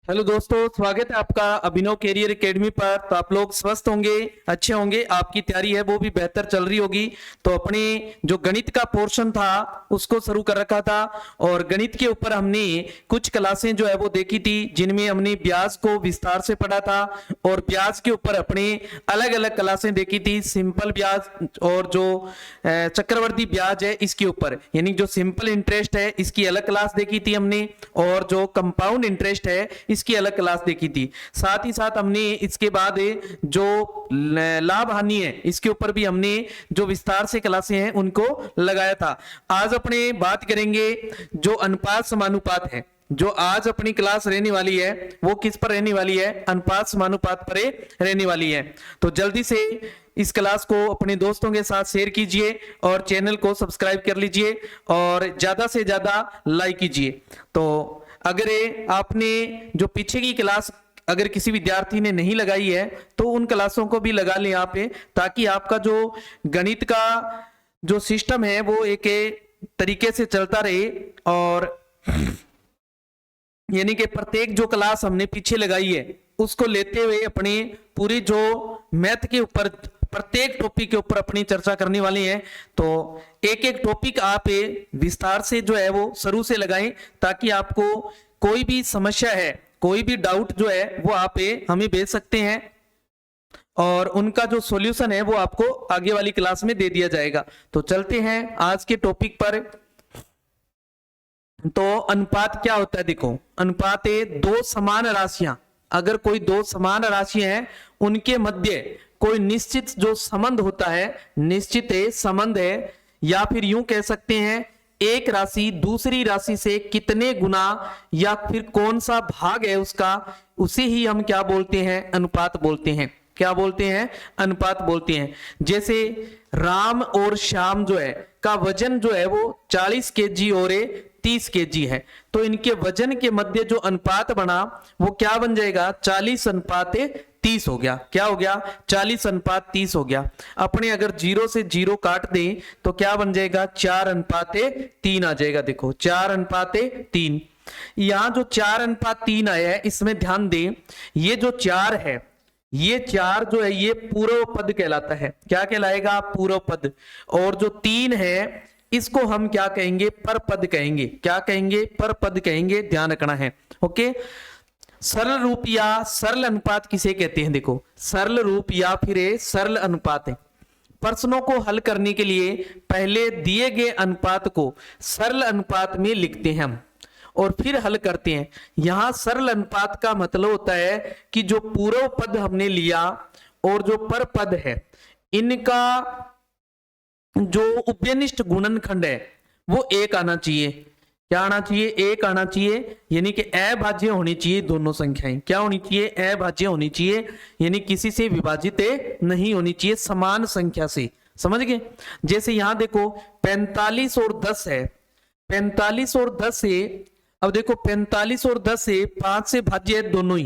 Hello दोस्तों, स्वागत है आपका अभिनव कैरियर एकेडमी पर। तो आप लोग स्वस्थ होंगे, अच्छे होंगे, आपकी तैयारी है वो भी बेहतर चल रही होगी। तो अपने जो गणित का पोर्शन था उसको शुरू कर रखा था और गणित के ऊपर हमने कुछ क्लासें जो है वो देखी थी जिनमें हमने ब्याज को विस्तार से पढ़ा था और ब्याज के ऊपर अपने अलग अलग क्लासें देखी थी। सिंपल ब्याज और जो चक्रवर्ती ब्याज है इसके ऊपर, यानी जो सिंपल इंटरेस्ट है इसकी अलग क्लास देखी थी हमने और जो कंपाउंड इंटरेस्ट है इसकी अलग क्लास देखी थी। साथ ही साथ हमने इसके बाद जो लाभ हानि है इसके ऊपर भी हमने जो विस्तार से क्लासें हैं उनको लगाया था। आज अपने बात करेंगे जो अनुपात समानुपात है। जो आज अपनी क्लास रहने वाली है वो किस पर रहने वाली है? अनुपात समानुपात पर रहने वाली है। तो जल्दी से इस क्लास को अपने दोस्तों के साथ शेयर कीजिए और चैनल को सब्सक्राइब कर लीजिए और ज्यादा से ज्यादा लाइक कीजिए। तो अगर आपने जो पीछे की क्लास अगर किसी विद्यार्थी ने नहीं लगाई है तो उन क्लासों को भी लगा लें यहाँ पे, ताकि आपका जो गणित का जो सिस्टम है वो एक तरीके से चलता रहे। और यानी कि प्रत्येक जो क्लास हमने पीछे लगाई है उसको लेते हुए अपने पूरी जो मैथ के ऊपर प्रत्येक टॉपिक के ऊपर अपनी चर्चा करने वाले हैं। तो एक एक टॉपिक आप विस्तार से जो है वो शुरू से लगाएं, ताकि आपको कोई भी समस्या है, कोई भी डाउट जो है वो आप हमें भेज सकते हैं और उनका जो सॉल्यूशन है वो आपको आगे वाली क्लास में दे दिया जाएगा। तो चलते हैं आज के टॉपिक पर। तो अनुपात क्या होता है? देखो, अनुपात है दो समान राशियां, अगर कोई दो समान राशियां हैं उनके मध्य कोई निश्चित जो संबंध होता है, निश्चित संबंध है, या फिर यूं कह सकते हैं एक राशि दूसरी राशि से कितने गुना या फिर कौन सा भाग है उसका, उसे ही हम क्या बोलते हैं? अनुपात बोलते हैं। क्या बोलते हैं? अनुपात बोलते हैं। जैसे राम और श्याम जो है का वजन जो है वो 40 केजी और 30 केजी है, तो इनके वजन के मध्य जो अनुपात बना वो क्या बन जाएगा? 40:30 हो गया। क्या हो गया? 40:30 हो गया। अपने अगर 0 से 0 काट दें तो क्या बन जाएगा? 4:3 आ जाएगा। देखो 4:3। यहां जो 4:3 आया है इसमें ध्यान दें, ये जो 4 है, ये 4 जो है ये पूर्व पद कहलाता है। क्या कहलाएगा? पूर्व पद। और जो 3 है इसको हम क्या कहेंगे? पर पद कहेंगे। क्या कहेंगे? पर पद कहेंगे। ध्यान रखना है। ओके। सरल रूप या सरल अनुपात किसे कहते हैं? देखो, सरल रूप या फिर सरल अनुपात है। प्रश्नों को हल करने के लिए पहले दिए गए अनुपात को सरल अनुपात में लिखते हैं हम और फिर हल करते हैं। यहां सरल अनुपात का मतलब होता है कि जो पूर्व पद हमने लिया और जो पर पद है इनका जो उभयनिष्ठ गुणनखंड है वो एक आना चाहिए। क्या आना चाहिए? एक आना चाहिए, यानी कि अभाज्य होनी चाहिए। दोनों संख्याएं क्या होनी चाहिए? अभाज्य होनी चाहिए, यानी किसी से विभाजित नहीं होनी चाहिए, समान संख्या से। समझ गए? जैसे यहां देखो 45 और 10 है, 45 और 10 से, अब देखो 45 और 10 से 5 से भाज्य है, दोनों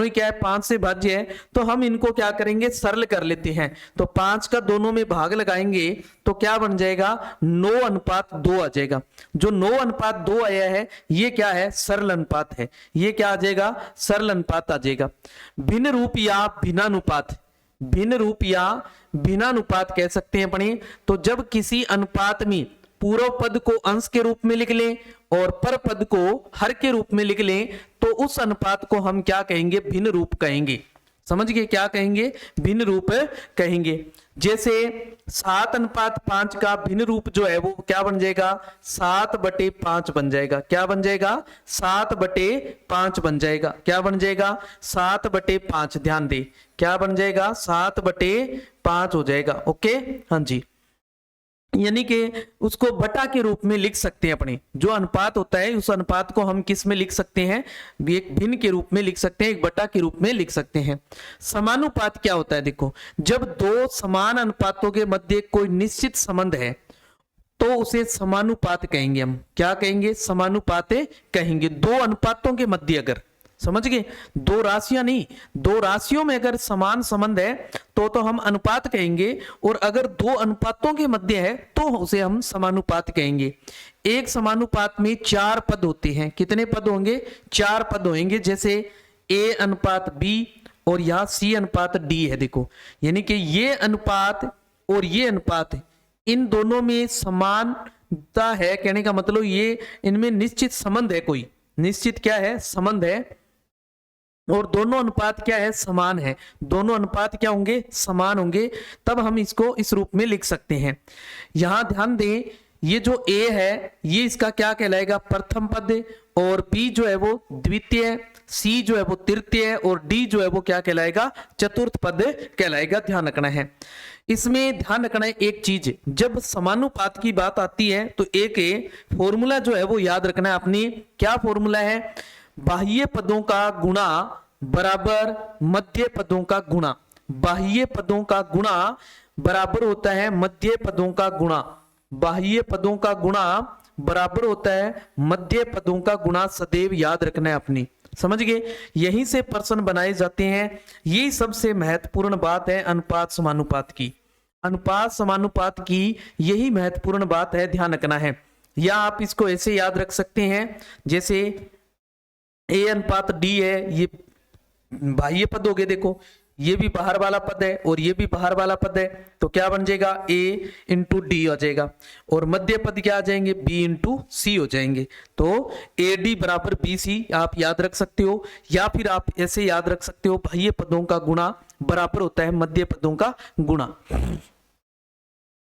ही क्या है? 5 से भाज्य है। तो हम इनको क्या करेंगे? सरल कर लेते हैं। तो 5 का दोनों में भाग लगाएंगे तो क्या बन जाएगा? 9:2 आ जाएगा। जो 9:2 आया है ये क्या है? सरल अनुपात है। ये क्या आ जाएगा? सरल अनुपात आ जाएगा। भिन्न रूप या भिन्नानुपात, भिन्न रूप या भिन्नानुपात कह सकते हैं अपने। तो जब किसी अनुपात में पूर्व पद को अंश के रूप में लिख लें और पर पद को हर के रूप में लिख लें तो उस अनुपात को हम क्या कहेंगे? भिन्न रूप कहेंगे। समझ गए? क्या कहेंगे? भिन्न रूप कहेंगे। जैसे 7:5 का भिन्न रूप जो है वो क्या बन जाएगा? 7/5 बन जाएगा। क्या बन जाएगा? 7/5 बन जाएगा। क्या बन जाएगा? 7/5। ध्यान दे, क्या बन जाएगा? 7/5 हो जाएगा। ओके, हाँ जी। यानी कि उसको बटा के रूप में लिख सकते हैं। अपने जो अनुपात होता है उस अनुपात को हम किस में लिख सकते हैं? एक भिन्न के रूप में लिख सकते हैं, एक बटा के रूप में लिख सकते हैं। समानुपात क्या होता है? देखो, जब दो समान अनुपातों के मध्य कोई निश्चित संबंध है तो उसे समानुपात कहेंगे हम। क्या कहेंगे? समानुपात कहेंगे। दो अनुपातों के मध्य अगर समझ गए, दो राशियां नहीं, दो राशियों में अगर समान संबंध है तो हम अनुपात कहेंगे, और अगर दो अनुपातों के मध्य है तो उसे हम समानुपात कहेंगे। एक समानुपात में 4 पद होते हैं। कितने पद होंगे? 4 पद होंगे। जैसे A अनुपात B और यहां C अनुपात D है। देखो, यानी कि ये अनुपात और ये अनुपात, इन दोनों में समानता है। कहने का मतलब ये इनमें निश्चित संबंध है, कोई निश्चित क्या है? संबंध है। और दोनों अनुपात क्या है? समान है। दोनों अनुपात क्या होंगे? समान होंगे। तब हम इसको इस रूप में लिख सकते हैं। यहां ध्यान दें, ये जो A है ये इसका क्या कहलाएगा? प्रथम पद, और B जो है वो द्वितीय, C जो है वो तृतीय, और D जो है वो क्या कहलाएगा? चतुर्थ पद कहलाएगा। ध्यान रखना है। इसमें ध्यान रखना है एक चीज, जब समानुपात की बात आती है तो एक फॉर्मूला जो है वो याद रखना है अपनी। क्या फॉर्मूला है? बाह्य पदों का गुणा बराबर मध्य पदों का गुणा। बाह्य पदों का गुणा बराबर होता है मध्य पदों का गुणा। बाह्य पदों का गुणा बराबर होता है मध्य पदों का गुणा। सदैव याद रखना है अपनी। समझ गए? यहीं से प्रश्न बनाए जाते हैं। यही सबसे महत्वपूर्ण बात है अनुपात समानुपात की। अनुपात समानुपात की यही महत्वपूर्ण बात है, ध्यान रखना है। या आप इसको ऐसे याद रख सकते हैं, जैसे A अनुपात D है, ये बाह्य पद हो गए। देखो, ये भी बाहर वाला पद है और ये भी बाहर वाला पद है, तो क्या बन जाएगा? A इंटू डी हो जाएगा। और मध्य पद क्या आ जाएंगे? B इंटू सी हो जाएंगे। तो AD बराबर BC आप याद रख सकते हो, या फिर आप ऐसे याद रख सकते हो, बाह्य पदों का गुणा बराबर होता है मध्य पदों का गुणा।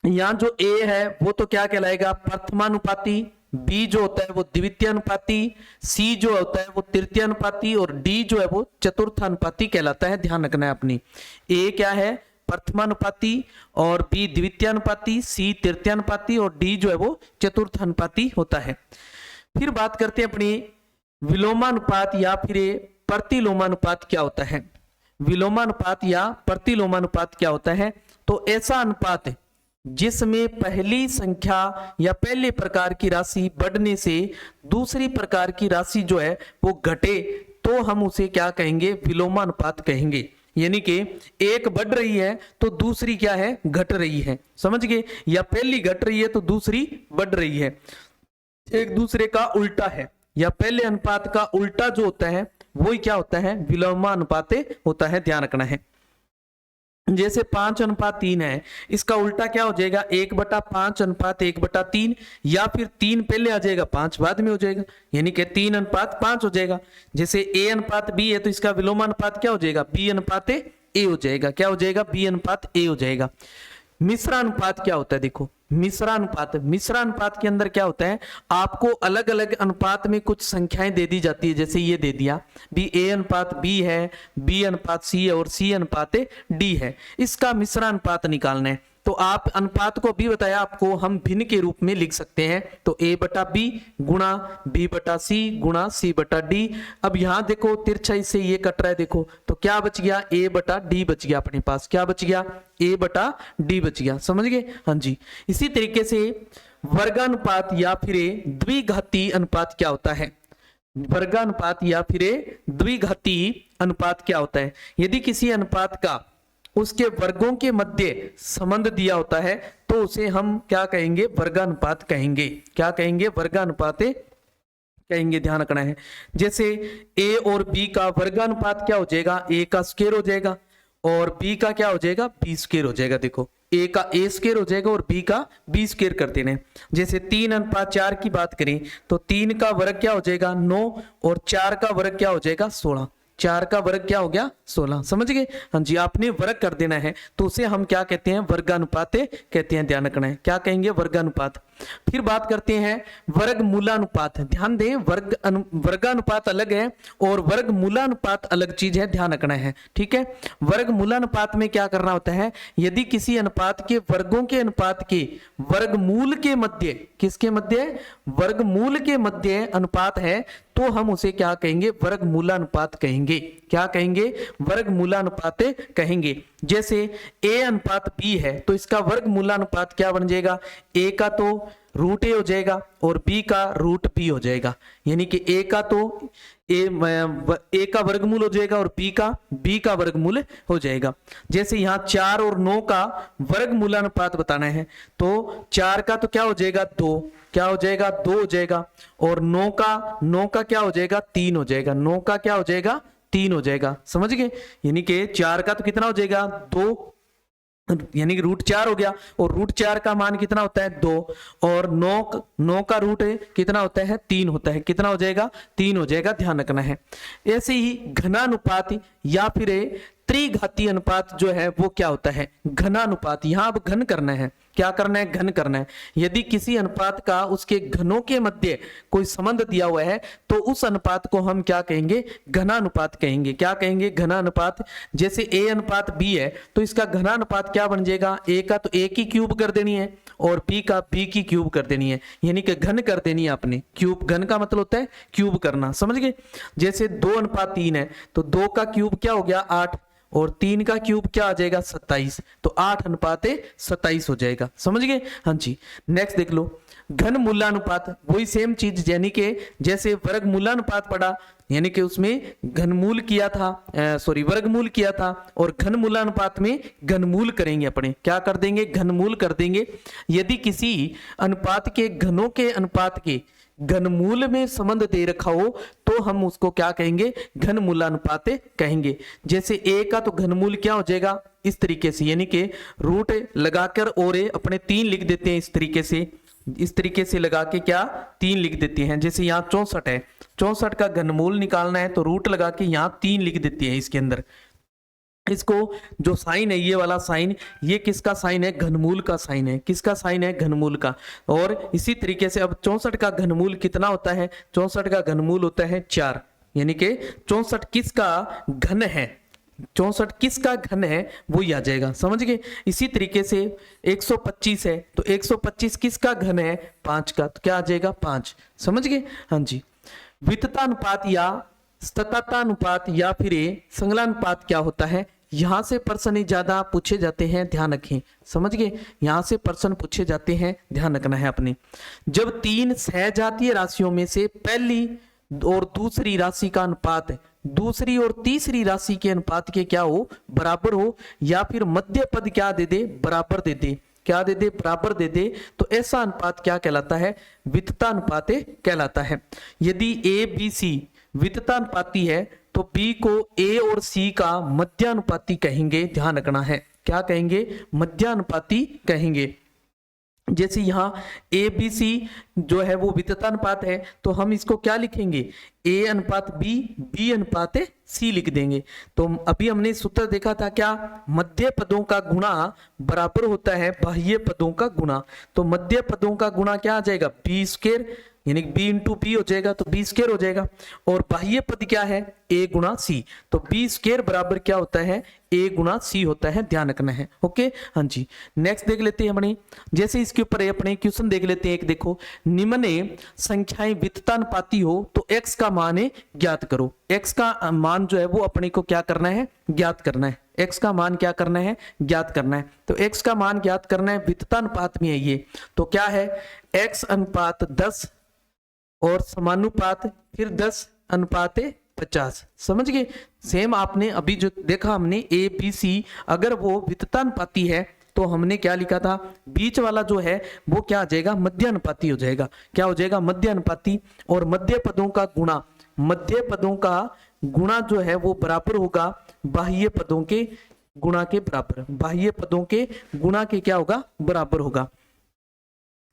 यहां जो A है वो तो क्या कहलाएगा? प्रथमानुपाती। B जो होता है वो द्वितीय अनुपाती, C जो होता है वो तृतीय अनुपाती, और D जो है वो चतुर्थ अनुपाती कहलाता है। ध्यान रखना है अपनी। A क्या है? प्रथमानुपाती, और B द्वितीय अनुपाती, C तृतीय अनुपाती, और D जो है वो चतुर्थ अनुपाती होता है। फिर बात करते हैं अपनी विलोमानुपात या फिर प्रतिलोमानुपात क्या होता है। विलोमानुपात या प्रतिलोमानुपात क्या होता है? तो ऐसा अनुपात है जिसमें पहली संख्या या पहले प्रकार की राशि बढ़ने से दूसरी प्रकार की राशि जो है वो घटे, तो हम उसे क्या कहेंगे? विलोमानुपात कहेंगे। यानी कि एक बढ़ रही है तो दूसरी क्या है? घट रही है। समझ गए? या पहली घट रही है तो दूसरी बढ़ रही है, एक दूसरे का उल्टा है। या पहले अनुपात का उल्टा जो होता है वही क्या होता है? विलोमानुपात होता है। ध्यान रखना है। जैसे 5 अनुपात 3 है, इसका उल्टा क्या हो जाएगा? 1/5 अनुपात 1/3, या फिर 3 पहले आ जाएगा 5 बाद में हो जाएगा, यानी कि 3 अनुपात 5 हो जाएगा। जैसे A अनुपात B है तो इसका विलोमानुपात क्या हो जाएगा? B अनुपात A हो जाएगा। क्या हो जाएगा? B अनुपात A हो जाएगा। मिश्रानुपात क्या होता है? देखो, मिश्रानुपात के अंदर क्या होता है? आपको अलग अलग अनुपात में कुछ संख्याएं दे दी जाती है। जैसे ये दे दिया भी A अनुपात B है, B अनुपात C है, और C अनुपात D है। इसका मिश्रानुपात निकालना है। तो आप अनुपात को भी बताया आपको, हम भिन्न के रूप में लिख सकते हैं। तो A/B गुणा B/C गुणा C/D। अब यहां देखो तिरछाई से ये कट रहा है, देखो तो क्या बच गया? A/D बच गया अपने पास। क्या बच गया? A/D बच गया। समझ गए? हाँ जी। इसी तरीके से वर्गानुपात या फिर द्विघाती अनुपात क्या होता है? वर्गानुपात या फिर द्विघाती अनुपात क्या होता है? यदि किसी अनुपात का उसके वर्गों के मध्य संबंध दिया होता है तो उसे हम क्या कहेंगे? वर्गानुपात कहेंगे। क्या कहेंगे? वर्गानुपात कहेंगे। ध्यान रखना है। जैसे A और B का वर्गानुपात क्या हो जाएगा? A का स्क्वायर हो जाएगा, और B का क्या हो जाएगा? B स्क्वायर हो जाएगा। देखो, A का A स्क्वायर हो जाएगा और B का B स्क्वायर कर देना है। जैसे 3 अनुपात 4 की बात करें तो 3 का वर्ग क्या हो जाएगा? 9, और 4 का वर्ग क्या हो जाएगा? 16। 4 का वर्ग क्या हो गया? 16। समझ गए? हाँ जी। आपने वर्ग कर देना है तो उसे हम क्या कहते हैं? वर्गानुपात कहते हैं। ध्यान रखना है। क्या कहेंगे? वर्गानुपात। फिर बात करते हैं वर्गमूलानुपात। ध्यान दें, वर्गानुपात अलग है और वर्गमूलानुपात अलग चीज है। ध्यान रखना है, ठीक है। वर्गमूलानुपात में क्या करना होता है? यदि किसी अनुपात के वर्गों के अनुपात के वर्गमूल के मध्य, किसके मध्य? वर्गमूल के मध्य अनुपात है तो हम उसे क्या कहेंगे? वर्गमूलानुपात कहेंगे। क्या कहेंगे? वर्गमूलानुपात कहेंगे। जैसे A अनुपात B है तो इसका वर्गमूलानुपात क्या बन जाएगा? A का तो √A हो जाएगा और B का √B हो जाएगा। यानी कि A का तो ए का वर्गमूल हो जाएगा और बी का वर्गमूल हो जाएगा। जैसे यहाँ 4 और 9 का वर्गमूलानुपात बताना है तो 4 का तो क्या हो जाएगा 2, क्या हो जाएगा 2 हो जाएगा, और 9 का क्या हो जाएगा 3 हो जाएगा, 9 का क्या हो जाएगा 3 हो जाएगा। समझ गए, यानी कि 4 का तो कितना हो जाएगा 2, यानी कि √4 हो गया, और √4 का मान कितना होता है 2, और 9 का रूट कितना होता है 3 होता है, कितना हो जाएगा 3 हो जाएगा, ध्यान रखना है। ऐसे ही घनानुपात या फिर त्रिघातीय अनुपात जो है वो क्या होता है घनानुपात। यहां अब घन करना है, क्या करना है घन करना है। यदि किसी अनुपात का उसके घनों के मध्य कोई संबंध दिया हुआ है तो उस अनुपात को हम क्या कहेंगे घनानुपात कहेंगे। क्या कहेंगे घनानुपात। जैसे a अनुपात b है तो इसका घनानुपात क्या बन जाएगा, a का तो a की क्यूब कर देनी है और b का b की क्यूब कर देनी है, यानी कि घन कर देनी है आपने। क्यूब घन का मतलब होता है क्यूब करना, समझ गए। जैसे 2:3 है तो 2 का क्यूब क्या हो गया 8 और 3 का क्यूब क्या आ जाएगा 27, तो 8:27 हो जाएगा, समझ गए। हाँ जी, नेक्स्ट देख लो घन मूलानुपात, वही सेम चीज, यानी कि जैसे वर्ग मूलानुपात पढ़ा, यानी कि उसमें घनमूल किया था, वर्गमूल किया था, और घन मूलानुपात में घनमूल करेंगे अपने, क्या कर देंगे घनमूल कर देंगे। यदि किसी अनुपात के घनों के अनुपात के घनमूल में संबंध दे रखा हो तो हम उसको क्या कहेंगे घन मूलानुपात कहेंगे। जैसे a का तो घनमूल क्या हो जाएगा इस तरीके से, यानी कि रूट लगाकर और अपने 3 लिख देते हैं, इस तरीके से लगा के क्या 3 लिख देते हैं। जैसे यहाँ 64 है, 64 का घनमूल निकालना है तो रूट लगा के यहाँ 3 लिख देते हैं इसके अंदर। इसको जो साइन है ये वाला साइन, ये किसका साइन है घनमूल का साइन है, किसका साइन है घनमूल का। और इसी तरीके से अब 64 का घनमूल कितना होता है, 64 का घनमूल होता है 4, यानी कि 64 किसका घन है, 64 किसका घन है वो ही आ जाएगा, समझ गए। इसी तरीके से 125 है तो 125 किसका घन है 5 का, तो क्या आ जाएगा 5, समझ गए। हाँ जी, वित्तानुपात या सततानुपात या फिर संगलानुपात क्या होता है, यहां से प्रश्न ज्यादा पूछे जाते हैं, ध्यान रखें, समझ गए। यहां से प्रश्न पूछे जाते हैं, ध्यान रखना है अपने। जब 3 सहजातीय राशियों में से पहली और दूसरी राशि का अनुपात दूसरी और तीसरी राशि के अनुपात के क्या हो बराबर हो, या फिर मध्य पद क्या दे दे बराबर दे दे, क्या दे दे बराबर दे दे, तो ऐसा अनुपात क्या कहलाता है वित्तानुपात कहलाता है। यदि a b c वित्तानुपाती है तो b को a और c का मध्यानुपाती कहेंगे, ध्यान रखना है, क्या कहेंगे मध्यानुपाती कहेंगे। जैसे यहाँ ए बी सी जो है वो वित्तानुपात है तो हम इसको क्या लिखेंगे a अनुपात b b अनुपात c लिख देंगे। तो अभी हमने सूत्र देखा था क्या, मध्य पदों का गुणा बराबर होता है बाह्य पदों का गुणा। तो मध्य पदों का गुणा क्या आ जाएगा b², यानी b इंटू बी हो जाएगा तो b² हो जाएगा, और बाह्य पद क्या है a गुणा c, तो b² बराबर क्या होता है a गुणा c होता है, ध्यान रखना है। ओके हाँ जी, नेक्स्ट देख लेते हैं अपने। जैसे इसके ऊपर अपने क्वेश्चन देख लेते हैं एक, देखो निम्न संख्याएं वित्तानुपाती हो तो x का मान ज्ञात करो। x का मान जो है वो अपने को क्या करना है ज्ञात करना है, x का मान क्या करना है ज्ञात करना है। तो x का मान ज्ञात करना है, वित्तानुपात में है ये, तो क्या है x अनुपात 10 और समानुपात फिर 10:50, समझ गए। सेम आपने अभी जो देखा हमने ए बी सी, अगर वो वित्तानुपाती है तो हमने क्या लिखा था बीच वाला जो है वो क्या आ जाएगा मध्यानुपाती हो जाएगा, क्या हो जाएगा मध्यानुपाती। और मध्य पदों का गुणा, मध्य पदों का गुणा जो है वो बराबर होगा बाह्य पदों के गुणा के बराबर, बाह्य पदों के गुणा के क्या होगा बराबर होगा।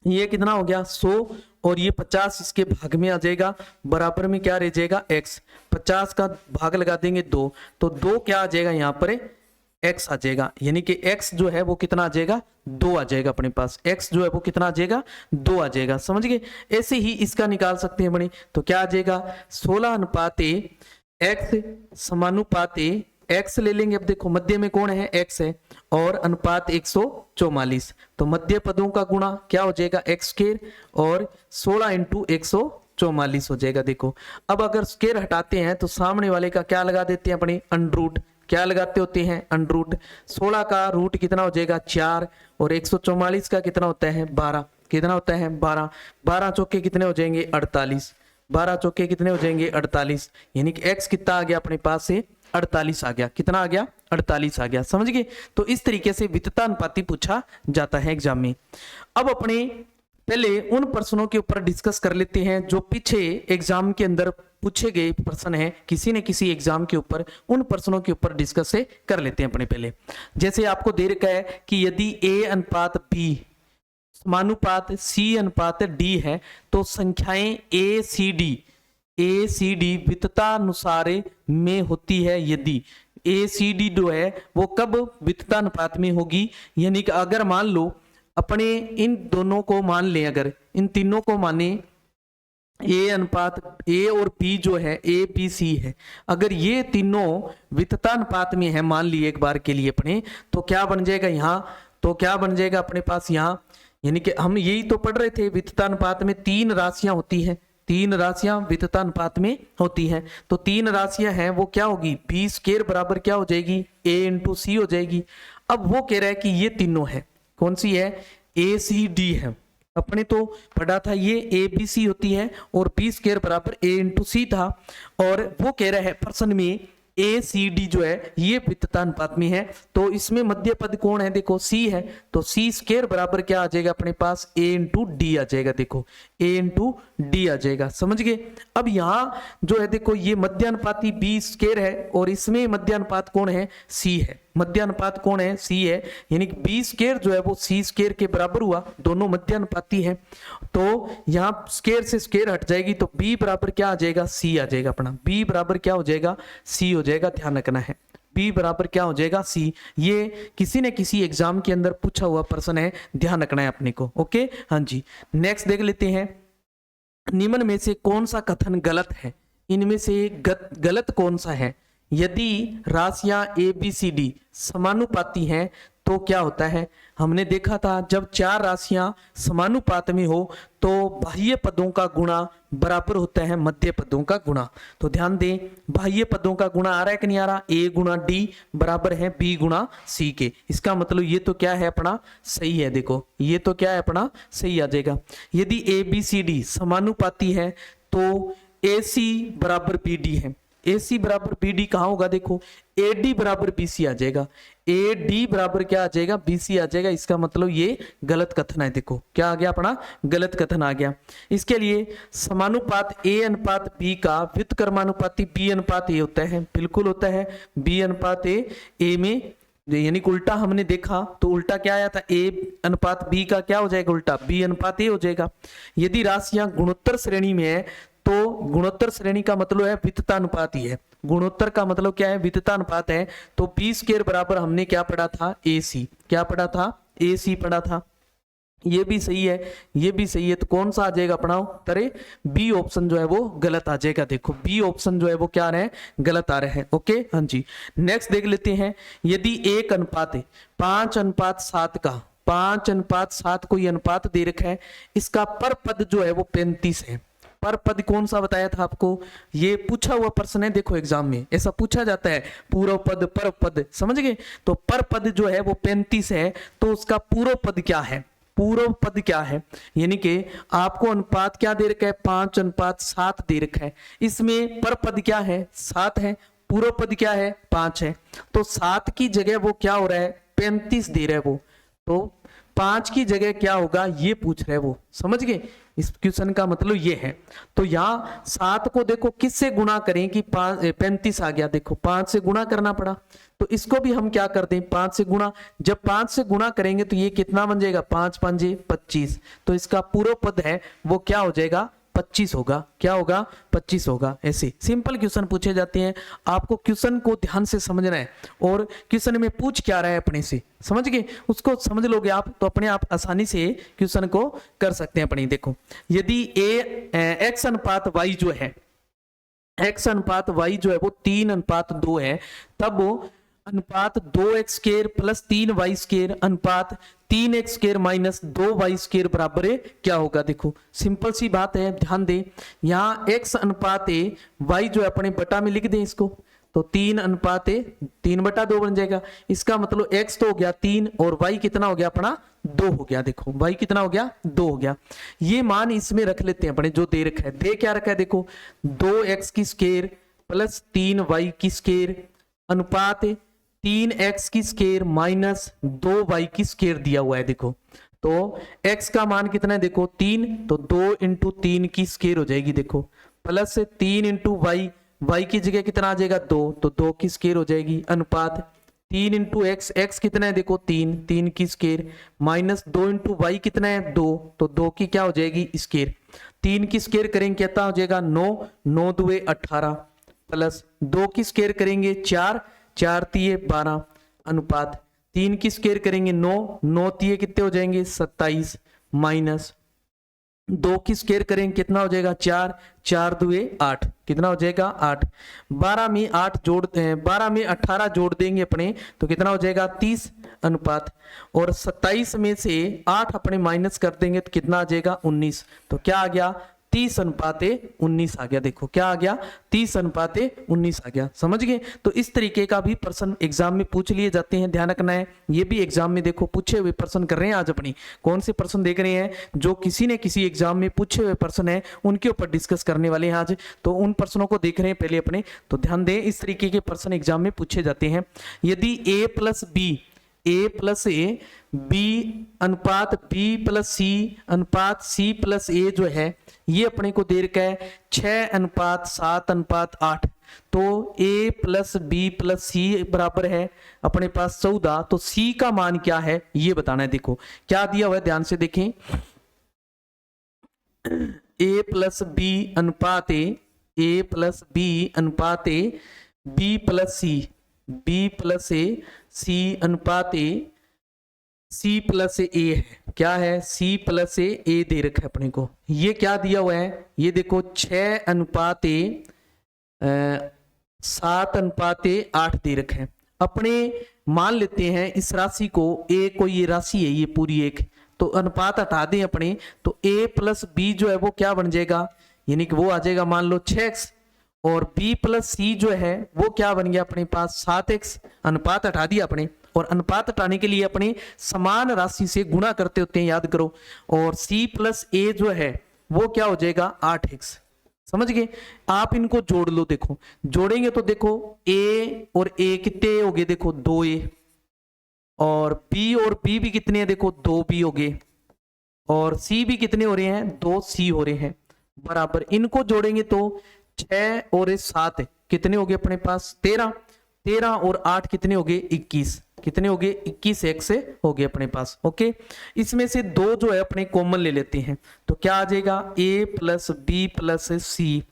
ये कितना हो गया 100 और ये 50 इसके भाग में आ जाएगा, बराबर में क्या रह जाएगा x, 50 का भाग लगा देंगे 2, तो 2 क्या आ जाएगा यहाँ पर x आ जाएगा, यानी कि x जो है वो कितना आ जाएगा 2 आ जाएगा अपने पास, x जो है वो कितना आ जाएगा 2 आ जाएगा, समझ गए। ऐसे ही इसका निकाल सकते हैं बनी, तो क्या आ जाएगा 16 x समानुपात x ले लेंगे। अब देखो मध्य में कौन है x है, और अनुपात 144, तो मध्य पदों का गुणा क्या हो जाएगा x² और 16 इंटू 144 हो जाएगा। देखो अब अगर स्क्वायर हटाते हैं तो सामने वाले का क्या लगा देते हैं अपने अंडरूट, क्या लगाते होते हैं अंडरूट। 16 का रूट कितना हो जाएगा 4 और 144 का कितना होता है 12, कितना होता है 12, 12 चौके कितने हो जाएंगे 48, 12 चौके कितने हो जाएंगे 48, यानी कि x कितना आ गया अपने पास से 48 आ गया। कितना आ गया 48 आ गया, समझ गए। तो इस तरीके से वित्तता अनुपाती पूछा जाता है एग्जाम में। अब अपने पहले उन प्रश्नों के ऊपर डिस्कस कर लेते हैं जो पीछे एग्जाम के अंदर पूछे गए प्रश्न हैं, किसी न किसी एग्जाम के ऊपर उन प्रश्नों के ऊपर डिस्कस से कर लेते हैं अपने पहले। जैसे आपको दे रखा है कि यदि a अनुपात b समानुपात c अनुपात d है तो संख्याएं a c d वित्ततानुसार में होती है यदि a c d जो है वो कब वित्ततानुपात में होगी, यानी कि अगर मान लो अपने इन दोनों को मान लें, अगर इन तीनों को माने a अनुपात a और b जो है a b c है, अगर ये तीनों वित्ततानुपात में है मान लिए एक बार के लिए अपने, तो क्या बन जाएगा यहाँ, तो क्या बन जाएगा अपने पास यहाँ, यानी कि हम यही तो पढ़ रहे थे वित्ततानुपात में तीन राशियां होती हैं, तीन राशियां वित्ततानुपात में होती हैं। तो तीन राशियां हैं वो क्या होगी b स्क्वायर बराबर क्या हो जाएगी a इंटू सी हो जाएगी। अब वो कह रहा है कि ये तीनों है, कौन सी है a c d है, अपने तो पढ़ा था ये a b c होती है और b स्क्वायर बराबर a इंटू सी था, और वो कह रहा है प्रश्न में a c d जो है ये वित्ततानुपात में है, तो इसमें मध्य पद कौन है, देखो c है, तो c स्क्वायर बराबर क्या आ जाएगा अपने पास a इंटू डी आ जाएगा, देखो a इंटू डी आ जाएगा, समझ गए। अब यहाँ जो है देखो ये मध्यानुपाती b स्क्वायर है और इसमें मध्यानुपात कौन है c है, मध्यानुपात कौन है c है, यानी कि b स्क्वायर जो है वो c स्क्वायर के बराबर हुआ, दोनों मध्यानुपाती है, तो यहाँ स्क्वायर से स्क्वायर हट जाएगी तो b बराबर क्या आ जाएगा c आ जाएगा अपना, b बराबर क्या हो जाएगा c हो जाएगा, ध्यान रखना है b बराबर क्या हो जाएगा c। ये किसी न किसी एग्जाम के अंदर पूछा हुआ प्रश्न है, ध्यान रखना है अपने को, ओके। हाँ जी, नेक्स्ट देख लेते हैं, निम्न में से कौन सा कथन गलत है, इनमें से गलत कौन सा है। यदि राशियां a b c d समानुपाती हैं तो क्या होता है, हमने देखा था जब चार राशियां समानुपात में हो तो बाह्य पदों का गुणा बराबर होता है मध्य पदों का गुणा। तो ध्यान दें बाह्य पदों का गुणा आ रहा है कि नहीं आ रहा, a गुणा d बराबर है b गुणा c के, इसका मतलब ये तो क्या है अपना सही है, देखो ये तो क्या है अपना सही आ जाएगा। यदि a b c d समानुपाती है तो ac बराबर bd है, AC बराबर BD कहाँ होगा, देखो AD बराबर BC आ जाएगा, AD बराबर क्या आ जाएगा BC आ जाएगा, इसका मतलब ये गलत कथन है, देखो क्या आ गया अपना गलत कथन आ गया। इसके लिए समानुपात A अनुपात B का व्युत्क्रमानुपाती B अनुपात A होता है, बिल्कुल होता है, B अनुपात A में, यानी कि उल्टा हमने देखा तो उल्टा क्या आया था A अनुपात B का क्या हो जाएगा उल्टा B अनुपात A हो जाएगा। यदि राशियां गुणोत्तर श्रेणी में है तो गुणोत्तर श्रेणी का मतलब है वित्ततानुपात ही है, गुणोत्तर का मतलब क्या है वित्ततानुपात है, तो b स्क्वायर बराबर हमने क्या पढ़ा था AC, क्या पढ़ा था AC पढ़ा था, ये भी सही है ये भी सही है, तो कौन सा आ जाएगा अपना उत्तर, बी ऑप्शन जो है वो गलत आ जाएगा, देखो बी ऑप्शन जो है वो क्या आ रहा है गलत आ रहा है, ओके। हाँ जी, नेक्स्ट देख लेते हैं, यदि एक अनुपात है 5:7 का, 5:7 कोई अनुपात दे रखा है, इसका पर पद जो है वो 35 है, पर पद कौन सा बताया था आपको, ये पूछा हुआ प्रश्न है, देखो एग्जाम में ऐसा पूछा जाता है, पूर्व पद पर पद, समझ गए। तो पर पद जो है वो 35 है, तो उसका पूर्व पद क्या है, पूर्व पद क्या है, यानी कि आपको अनुपात क्या दे रखा है 5:7 दे रखा है, इसमें पर पद क्या है 7 है, पूर्व पद क्या है 5 है, तो 7 की जगह वो क्या हो रहा है 35 दे रहा है वो, तो 5 की जगह क्या होगा ये पूछ रहे वो, समझ गए। इस क्वेश्चन का मतलब ये है, तो यहाँ 7 को देखो किससे गुणा करें कि 35 आ गया, देखो 5 से गुणा करना पड़ा, तो इसको भी हम क्या कर दें 5 से गुणा, जब 5 से गुणा करेंगे तो ये कितना बन जाएगा 5 5 25, तो इसका पूर्व पद है वो क्या हो जाएगा 25 होगा, क्या होगा 25 होगा। ऐसे सिंपल क्वेश्चन पूछे जाते हैं, आपको क्वेश्चन को ध्यान से समझना है और क्वेश्चन में पूछ क्या रहा है अपने से, समझ गए, उसको समझ लोगे आप तो अपने आप आसानी से क्वेश्चन को कर सकते हैं अपनी। देखो यदि x अनुपात y जो है, x अनुपात y जो है वो 3:2 है, तब वो अनुपात 2x square plus 3y square अनुपात 3x square minus 2y square बराबर है क्या होगा। देखो सिंपल सी बात है, ध्यान दें, यहाँ x अनुपात y जो है अपने बटा में लिख दें इसको, तो 3:, 3/2 बन जाएगा। इसका मतलब x तो हो गया 3 और y कितना हो गया अपना 2 हो गया। देखो y कितना हो गया 2 हो गया। ये मान इसमें रख लेते हैं अपने, जो दे रखा है। दे क्या रखा है देखो, 2x की स्केयर प्लस 3y की स्केयर अनुपात 3x की स्केयर माइनस 2y की स्केयर दिया हुआ है। देखो तो x का मान कितना है देखो 3, तो 2 इंटू 3 की स्केयर हो जाएगी। देखो प्लस 3 इंटू वाई, वाई की जगह कितना आ जाएगा 2, तो 2 की स्केयर हो जाएगी। अनुपात 3 इंटू एक्स, एक्स कितना है देखो 3, 3 की स्केयर माइनस 2 इंटू वाई कितना है 2, तो 2 की क्या हो जाएगी स्केयर। 3 की स्केयर करेंगे कितना हो जाएगा 9, 9 दुए 18 प्लस 2 की स्केयर करेंगे 4, 4 तिये 12 अनुपात 3 की स्केयर करेंगे 9, 9 तिये कितने हो जाएंगे 27 माइनस 2 की स्केयर करेंगे कितना हो जाएगा 4, 4 दुए 8 कितना हो जाएगा 8। 12 में 8 जोड़ 12 में 18 जोड़ देंगे अपने, तो कितना हो जाएगा 30 अनुपात, और 27 में से 8 अपने माइनस कर देंगे तो कितना आ जाएगा 19। तो क्या आ गया 30:19 आ गया। देखो क्या आ गया 30:19 आ गया। समझ गए। तो इस तरीके का भी प्रश्न एग्जाम में पूछ लिए जाते हैं, ध्यान रखना है। ये भी एग्जाम में देखो पूछे हुए प्रश्न कर रहे हैं। आज अपनी कौन से प्रश्न देख रहे हैं, जो किसी ने किसी एग्जाम में पूछे हुए प्रश्न है उनके ऊपर डिस्कस करने वाले हैं आज। तो उन प्रश्नों को देख रहे हैं पहले अपने, तो ध्यान दें इस तरीके के प्रश्न एग्जाम में पूछे जाते हैं। यदि a प्लस ए बी अनुपात b प्लस सी अनुपात c प्लस a जो है ये अपने को दे रखा है 6:7:8, तो a प्लस बी प्लस सी बराबर है अपने पास 14, तो c का मान क्या है ये बताना है। देखो क्या दिया हुआ है, ध्यान से देखें। a प्लस बी अनुपात a प्लस बी अनुपात b प्लस सी, b प्लस सी अनुपात c प्लस ए है। क्या है c प्लस ए दे रखा है अपने को। ये क्या दिया हुआ है, ये देखो 6:7:8 दे रखा है। अपने मान लेते हैं इस राशि को a को, ये राशि है ये पूरी एक, तो अनुपात हटा दें अपने, तो a प्लस बी जो है वो क्या बन जाएगा, यानी कि वो आ जाएगा मान लो 6x, और b प्लस सी जो है वो क्या बन गया अपने पास 7x। अनुपात हटा दिया अपने, और अनुपात हटाने के लिए अपने समान राशि से गुणा करते होते हैं, याद करो। और c प्लस ए जो है वो क्या हो जाएगा 8x। समझ गए। आप इनको जोड़ लो। देखो जोड़ेंगे तो देखो a और a कितने हो गए, देखो 2a, और b भी कितने हैं देखो 2b हो गए, और c भी कितने हो रहे हैं 2c हो रहे हैं, बराबर। इनको जोड़ेंगे तो 6 और 7 कितने हो गए अपने पास 13, 13 और 8 कितने हो गए 21, कितने हो गए 21x हो गए अपने पास। ओके, इसमें से 2 जो है अपने कॉमन ले लेते हैं, तो क्या आ जाएगा a प्लस बी प्लस सी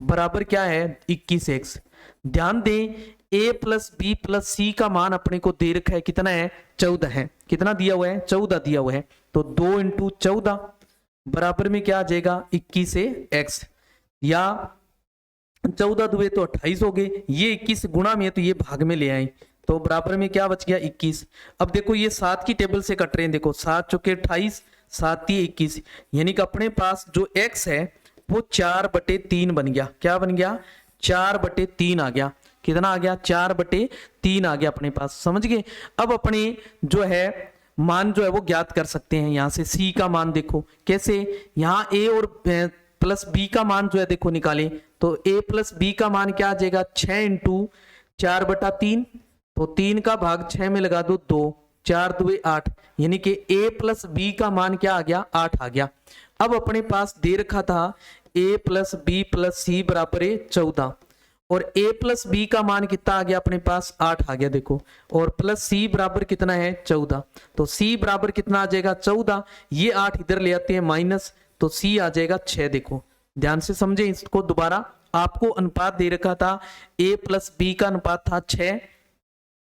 बराबर क्या है 21x। ध्यान दें a प्लस बी प्लस सी का मान अपने को दे रखा है कितना है 14 है। कितना दिया हुआ है 14 दिया हुआ है, तो 2 इंटू 14 बराबर में क्या आ जाएगा 21x, या 14 दुए तो 28 हो गए, ये 21 गुणा में है तो ये भाग में ले आए, तो बराबर में क्या बच गया 21। अब देखो ये 7 की टेबल से कट रहे हैं, देखो 7 चौके 28, 7 तिये 21, यानी कि अपने पास जो x है वो 4/3 बन गया। क्या बन गया 4/3 आ गया। कितना आ गया 4/3 आ गया अपने पास। समझ गए। अब अपने जो है मान जो है वो ज्ञात कर सकते हैं। यहां से c का मान देखो कैसे, यहाँ a और प्लस b का मान जो है देखो निकालें, तो a प्लस b का मान क्या आ जाएगा 6 इंटू 4/3, तो 3 का भाग 6 में लगा दो 2, 4 दुए 8, यानी कि a प्लस बी का मान क्या आ गया 8 आ गया। अब अपने पास दे रखा था a प्लस बी प्लस सी बराबर 14, और a प्लस बी का मान कितना आ गया अपने पास 8 आ गया देखो, और प्लस c बराबर कितना है 14, तो c बराबर कितना आ जाएगा 14, ये 8 इधर ले आते हैं माइनस, तो c आ जाएगा 6। देखो ध्यान से समझे इसको दोबारा। आपको अनुपात दे रखा था a प्लस बी का अनुपात था 6,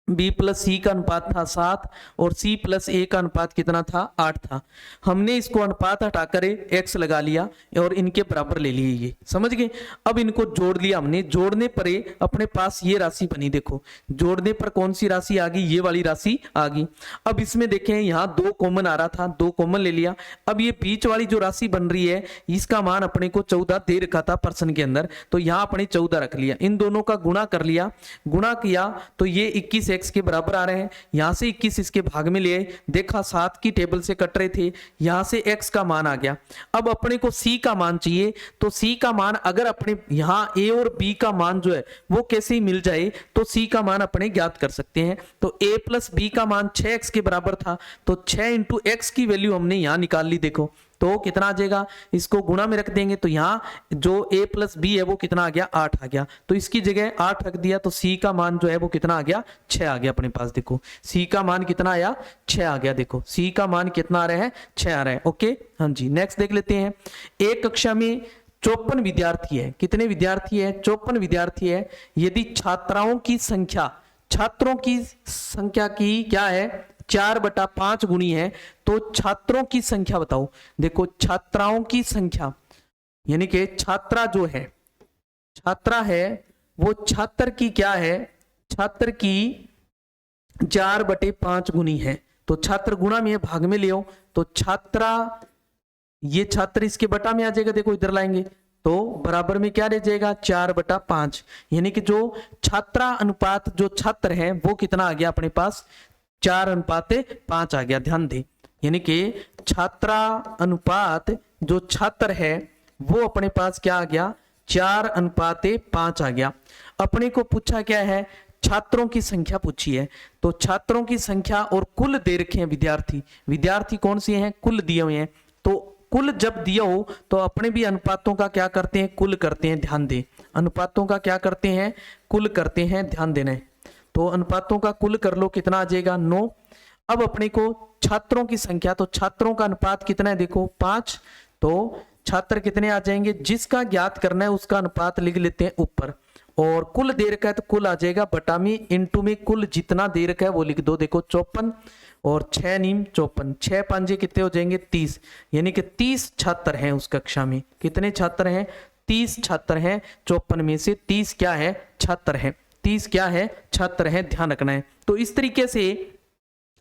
b प्लस सी का अनुपात था 7 और c प्लस a का अनुपात कितना था 8 था। हमने इसको अनुपात हटाकर x लगा लिया और इनके बराबर ले लिए, ये समझ गए। अब इनको जोड़ लिया हमने, जोड़ने पर अपने पास ये राशि बनी, देखो जोड़ने पर कौन सी राशि आ गई, ये वाली राशि आ गई। अब इसमें देखें यहाँ 2 कॉमन आ रहा था, 2 कॉमन ले लिया। अब ये बीच वाली जो राशि बन रही है इसका मान अपने को 14 दे रखा था प्रश्न के अंदर, तो यहाँ अपने 14 रख लिया, इन दोनों का गुणा कर लिया, गुणा किया तो ये 21 x के बराबर आ रहे हैं। यहां से 21 इसके भाग में लिए, देखा 7 की टेबल से कट रहे थे, यहां से x का मान आ गया। अब अपने को c का मान चाहिए, तो c का मान अगर अपने यहां a और b का मान जो है वो कैसे ही मिल जाए तो c का मान अपने ज्ञात कर सकते हैं। तो a प्लस b का मान 6x के बराबर था, तो 6 इंटू x की वैल्यू हमने यहां निकाल ली, देखो तो कितना आ जाएगा, इसको गुणा में रख देंगे तो यहाँ जो a प्लस बी है वो कितना आ गया 8 आ गया, तो इसकी जगह 8 रख दिया तो c का मान जो है वो कितना आ गया 6 आ गया अपने पास। देखो c का मान कितना आया 6 आ गया, देखो c का मान कितना आ रहा है 6 आ रहा है। ओके हाँ जी, नेक्स्ट देख लेते हैं। एक कक्षा में 54 विद्यार्थी है, कितने विद्यार्थी है 54 विद्यार्थी है। यदि छात्राओं की संख्या, छात्रों की संख्या की क्या है 4/5 गुणी है, तो छात्रों की संख्या बताओ। देखो छात्राओं की संख्या यानी कि छात्रा जो है, छात्रा है वो छात्र की क्या है, छात्र की 4/5 गुनी है, तो छात्र गुणा में भाग में ले, तो छात्रा ये छात्र इसके बटा में आ जाएगा, देखो इधर लाएंगे तो बराबर में क्या रह जाएगा 4/5, यानी कि जो छात्रा अनुपात जो छात्र है वो कितना आ गया अपने पास 4/5 आ गया, ध्यान दें। यानी कि छात्रा अनुपात जो छात्र है वो अपने पास क्या आ गया 4/5 आ गया। अपने को पूछा क्या है, छात्रों की संख्या पूछी है, तो छात्रों की संख्या और कुल दे रखे हैं विद्यार्थी, विद्यार्थी कौन से हैं कुल दिए हुए हैं, तो कुल जब दिया हो तो अपने भी अनुपातों का क्या करते हैं कुल करते हैं, ध्यान दें अनुपातों का क्या करते हैं कुल करते हैं, ध्यान देना है। तो अनुपातों का कुल कर लो कितना आ जाएगा 9। अब अपने को छात्रों की संख्या, तो छात्रों का अनुपात कितना है देखो 5, तो छात्र कितने आ जाएंगे, जिसका ज्ञात करना है उसका अनुपात लिख लेते हैं ऊपर, और कुल दे रखा है तो कुल आ जाएगा बटा में, इंटू में कुल जितना दे रखा है वो लिख दो। देखो 54 और 6 नीम 54, 6 5 कितने हो जाएंगे 30, यानी कि 30 छात्र हैं उस कक्षा में। कितने छात्र हैं 30 छात्र हैं, 54 में से 30 क्या है छात्र हैं, 30 क्या है छात्र है, ध्यान रखना है। तो इस तरीके से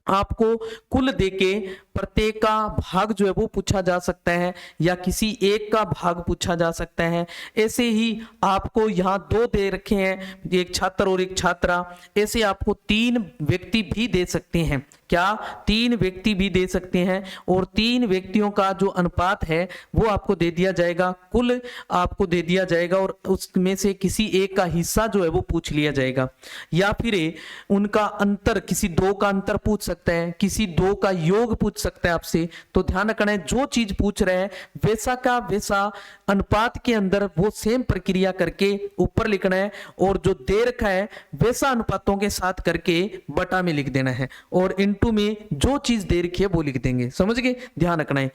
आपको कुल देके प्रत्येक का भाग जो है वो पूछा जा सकता है या किसी एक का भाग पूछा जा सकता है। ऐसे ही आपको यहाँ 2 दे रखे हैं, एक छात्र और एक छात्रा, ऐसे आपको 3 व्यक्ति भी दे सकते हैं, क्या 3 व्यक्ति भी दे सकते हैं, और 3 व्यक्तियों का जो अनुपात है वो आपको दे दिया जाएगा, कुल आपको दे दिया जाएगा, और उसमें से किसी एक का हिस्सा जो है वो पूछ लिया जाएगा, या फिर उनका अंतर, किसी 2 का अंतर पूछ सकता है, किसी 2 का योग पूछ सकता है आपसे। तो ध्यान रखना है जो चीज पूछ रहे हैं वैसा का वैसा अनुपात के अंदर वो सेम प्रक्रिया करके ऊपर लिखना है, और जो दे रखा है वैसा अनुपातों के साथ करके बटा में लिख देना है, और इनटू में जो चीज दे रखी है वो लिख देंगे, समझ गए, ध्यान रखना है।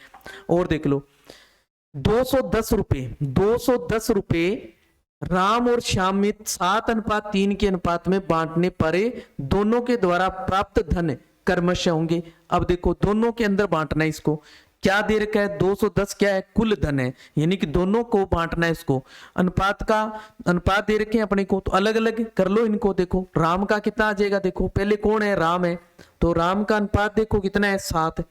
और देख लो 210 रुपए राम और श्याम में 7:3 के अनुपात में बांटने पर दोनों के द्वारा प्राप्त धन क्रमशः होंगे। अब देखो दोनों के अंदर बांटना है, इसको क्या दे रखा है 210 क्या है कुल धन है, यानी कि दोनों को बांटना है इसको। अनुपात दे रखे हैं अपने को, तो अलग अलग कर लो इनको। देखो राम का कितना आ जाएगा, देखो पहले कौन है राम है, तो राम का अनुपात देखो कितना है 7,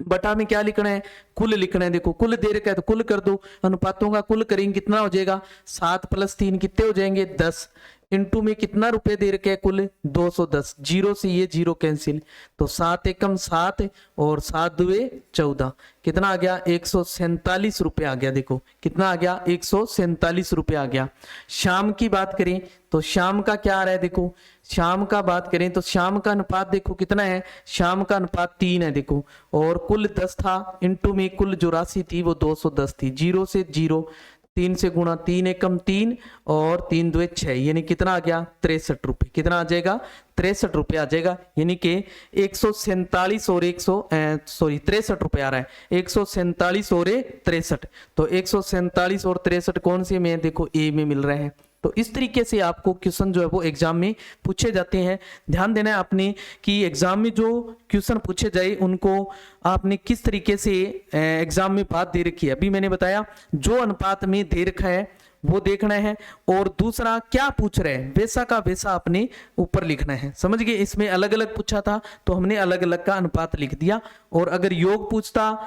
बटा में क्या लिखना है कुल लिखना है। देखो कुल दे रखा है तो कुल कर दो, अनुपातों का कुल करेंगे कितना हो जाएगा 7 + 3 कितने हो जाएंगे 10, इंटू में कितना रुपए दे रखे हैं कुल 210, जीरो से ये जीरो कैंसिल, तो 7 एकम 7 और 7 दुए 14, कितना आ गया 147 रुपए आ गया। देखो कितना आ गया 147 रुपए आ गया। शाम की बात करें तो शाम का क्या आ रहा है, देखो शाम का बात करें तो शाम का अनुपात देखो कितना है, शाम का अनुपात 3 है देखो, और कुल 10 था, इंटू में कुल जो राशि थी वो 210 थी, जीरो से जीरो 3 से गुणा, 3 एकम 3 और 3 दुए 6, यानी कितना आ गया 63 रुपए, कितना आ जाएगा 63 रुपए आ जाएगा, यानी कि 147 और 63 रुपए आ रहा है, 147 और 63, तो 147 और 63 कौन से में देखो ए में मिल रहे हैं, तो इस तरीके से आपको क्वेश्चन जो है वो एग्जाम में पूछे जाते हैं। ध्यान देना है आपने कि एग्जाम में जो क्वेश्चन पूछे जाए उनको आपने किस तरीके से एग्जाम में बात दे रखी है। अभी मैंने बताया जो अनुपात में दे रखा है वो देखना है, और दूसरा क्या पूछ रहे हैं वैसा का वैसा आपने ऊपर लिखना है। समझ गए, इसमें अलग अलग पूछा था तो हमने अलग अलग का अनुपात लिख दिया। और अगर योग पूछता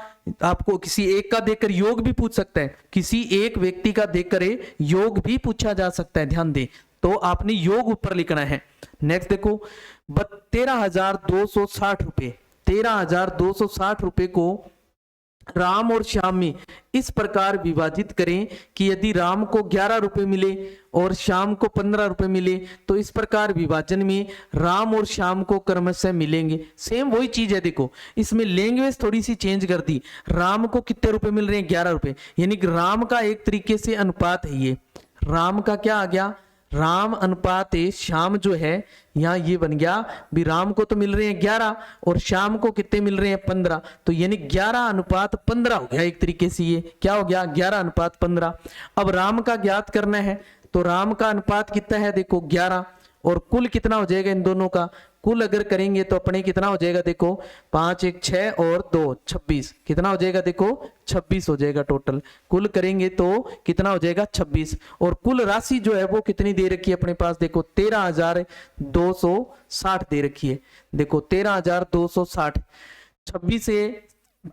आपको किसी एक का देखकर योग भी पूछ सकता है, किसी एक व्यक्ति का देखकर योग भी पूछा जा सकता है, ध्यान दे, तो आपने योग ऊपर लिखना है। नेक्स्ट देखो 13,260 रुपए, 13,260 रुपए को राम और श्याम में इस प्रकार विभाजित करें कि यदि राम को 11 रुपए मिले और श्याम को 15 रुपए मिले तो इस प्रकार विभाजन में राम और श्याम को क्रमशः मिलेंगे। सेम वही चीज है, देखो इसमें लैंग्वेज थोड़ी सी चेंज कर दी। राम को कितने रुपए मिल रहे हैं, 11 रुपए, यानी कि राम का एक तरीके से अनुपात है ये, राम का क्या आ गया, राम अनुपात श्याम जो है यहाँ ये बन गया भी राम को तो मिल रहे हैं 11 और श्याम को कितने मिल रहे हैं 15, तो यानी 11 अनुपात 15 हो गया। एक तरीके से ये क्या हो गया, 11 अनुपात 15। अब राम का ज्ञात करना है तो राम का अनुपात कितना है, देखो 11, और कुल कितना हो जाएगा इन दोनों का, कुल अगर करेंगे तो अपने कितना हो जाएगा, देखो 5 1 6 और 2 26, कितना हो जाएगा, देखो 26 हो जाएगा टोटल। कुल करेंगे तो कितना हो जाएगा 26, और कुल राशि जो है वो कितनी दे रखी है अपने पास, देखो 13,260 दे रखी है। देखो 13,260, 26 से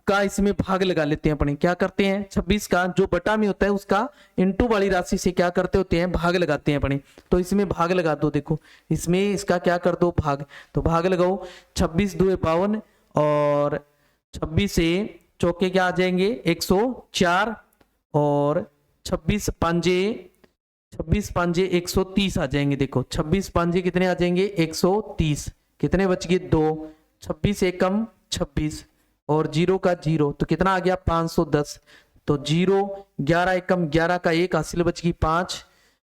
का इसमें भाग लगा लेते हैं अपने, क्या करते हैं 26 का जो बटा में होता है उसका इंटू वाली राशि से क्या करते होते हैं, भाग लगाते हैं अपने। तो इसमें भाग लगा दो, देखो इसमें इसका क्या कर दो भाग, तो भाग लगाओ 26 2 52 और 26 से चौके क्या आ जाएंगे 104 और 26 पांजे 130 आ जाएंगे। देखो 26 पांजे कितने आ जाएंगे 130, कितने बच गए 2, 26 एकम 26 और 0 का 0 तो कितना आ गया 510, तो 0 11 एकम 11 का 1 हासिल बच गई 5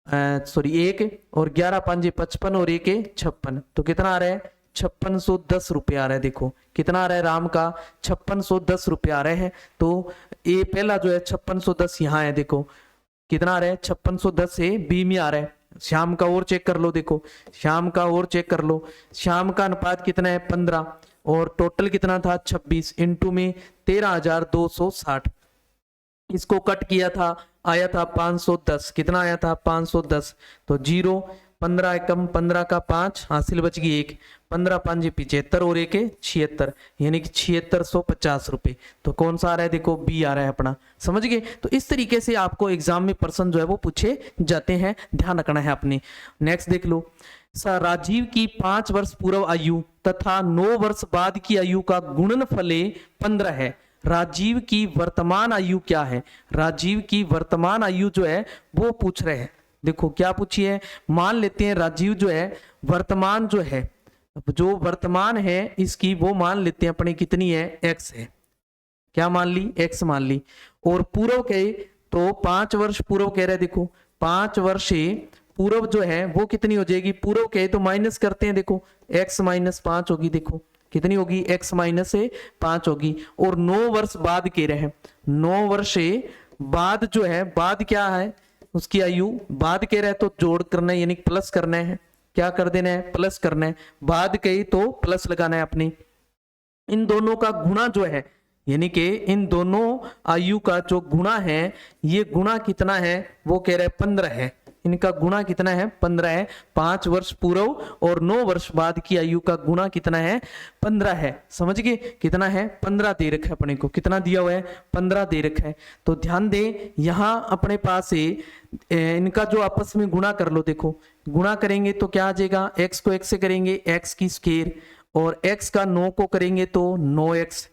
1 और 11 5 55 और 1 56, तो कितना आ रहा है 5610 रुपये आ रहा है। देखो कितना आ रहा है, राम का 5610 रुपये आ रहे हैं। तो ये पहला जो है 5610 यहाँ है, देखो कितना आ रहा है 5610 से बी में आ रहा है। श्याम का और चेक कर लो, देखो श्याम का और चेक कर लो, श्याम का अनुपात कितना है 15 और टोटल कितना था 26 इंटू में 13,260, इसको कट किया था आया था 510, कितना आया था 510, तो 0 15 एकम 15 का 5 हासिल बच गई 1, 15 5 75 और 1 76, यानी कि 7650 रुपए। तो कौन सा आ रहा है, देखो बी आ रहा है अपना, समझ गए। तो इस तरीके से आपको एग्जाम में प्रश्न जो है वो पूछे जाते हैं, ध्यान रखना है आपने। नेक्स्ट देख लो, राजीव की 5 वर्ष पूर्व आयु तथा 9 वर्ष बाद की आयु का गुणनफल 15 है। राजीव की वर्तमान आयु क्या है, राजीव की वर्तमान आयु जो है वो पूछ रहे हैं। देखो क्या पूछी है, मान लेते हैं राजीव जो है वर्तमान जो है, जो वर्तमान है इसकी वो मान लेते हैं अपने कितनी है, x है, क्या मान ली, x मान ली। और पूर्व कहे तो 5 वर्ष पूर्व कह रहे हैं, देखो 5 वर्ष पूर्व जो है वो कितनी हो जाएगी, पूर्व कहे तो माइनस करते हैं, देखो x माइनस 5 होगी, देखो कितनी होगी x माइनस 5 होगी। और 9 वर्ष बाद कह रहे हैं, 9 वर्ष बाद जो है, बाद क्या है उसकी आयु, बाद कह रहे हैं तो जोड़ करना है यानी प्लस करना है, क्या कर देना है प्लस करना है, बाद कही तो प्लस लगाना है अपने। इन दोनों का गुणा जो है यानी कि इन दोनों आयु का जो गुणा है, ये गुणा कितना है वो कह रहे हैं 15 है, इनका गुणा कितना है 15 है। 5 वर्ष पूर्व और 9 वर्ष बाद की आयु का गुणा कितना है 15 है, समझ गए कितना है 15 दे रखा है अपने को, कितना दिया हुआ है 15 दे रखा है। तो ध्यान दें यहाँ अपने पास इनका जो आपस में गुणा कर लो, देखो गुणा करेंगे तो क्या आ जाएगा, x को x से करेंगे x की स्क्वायर और x का 9 को करेंगे तो 9x,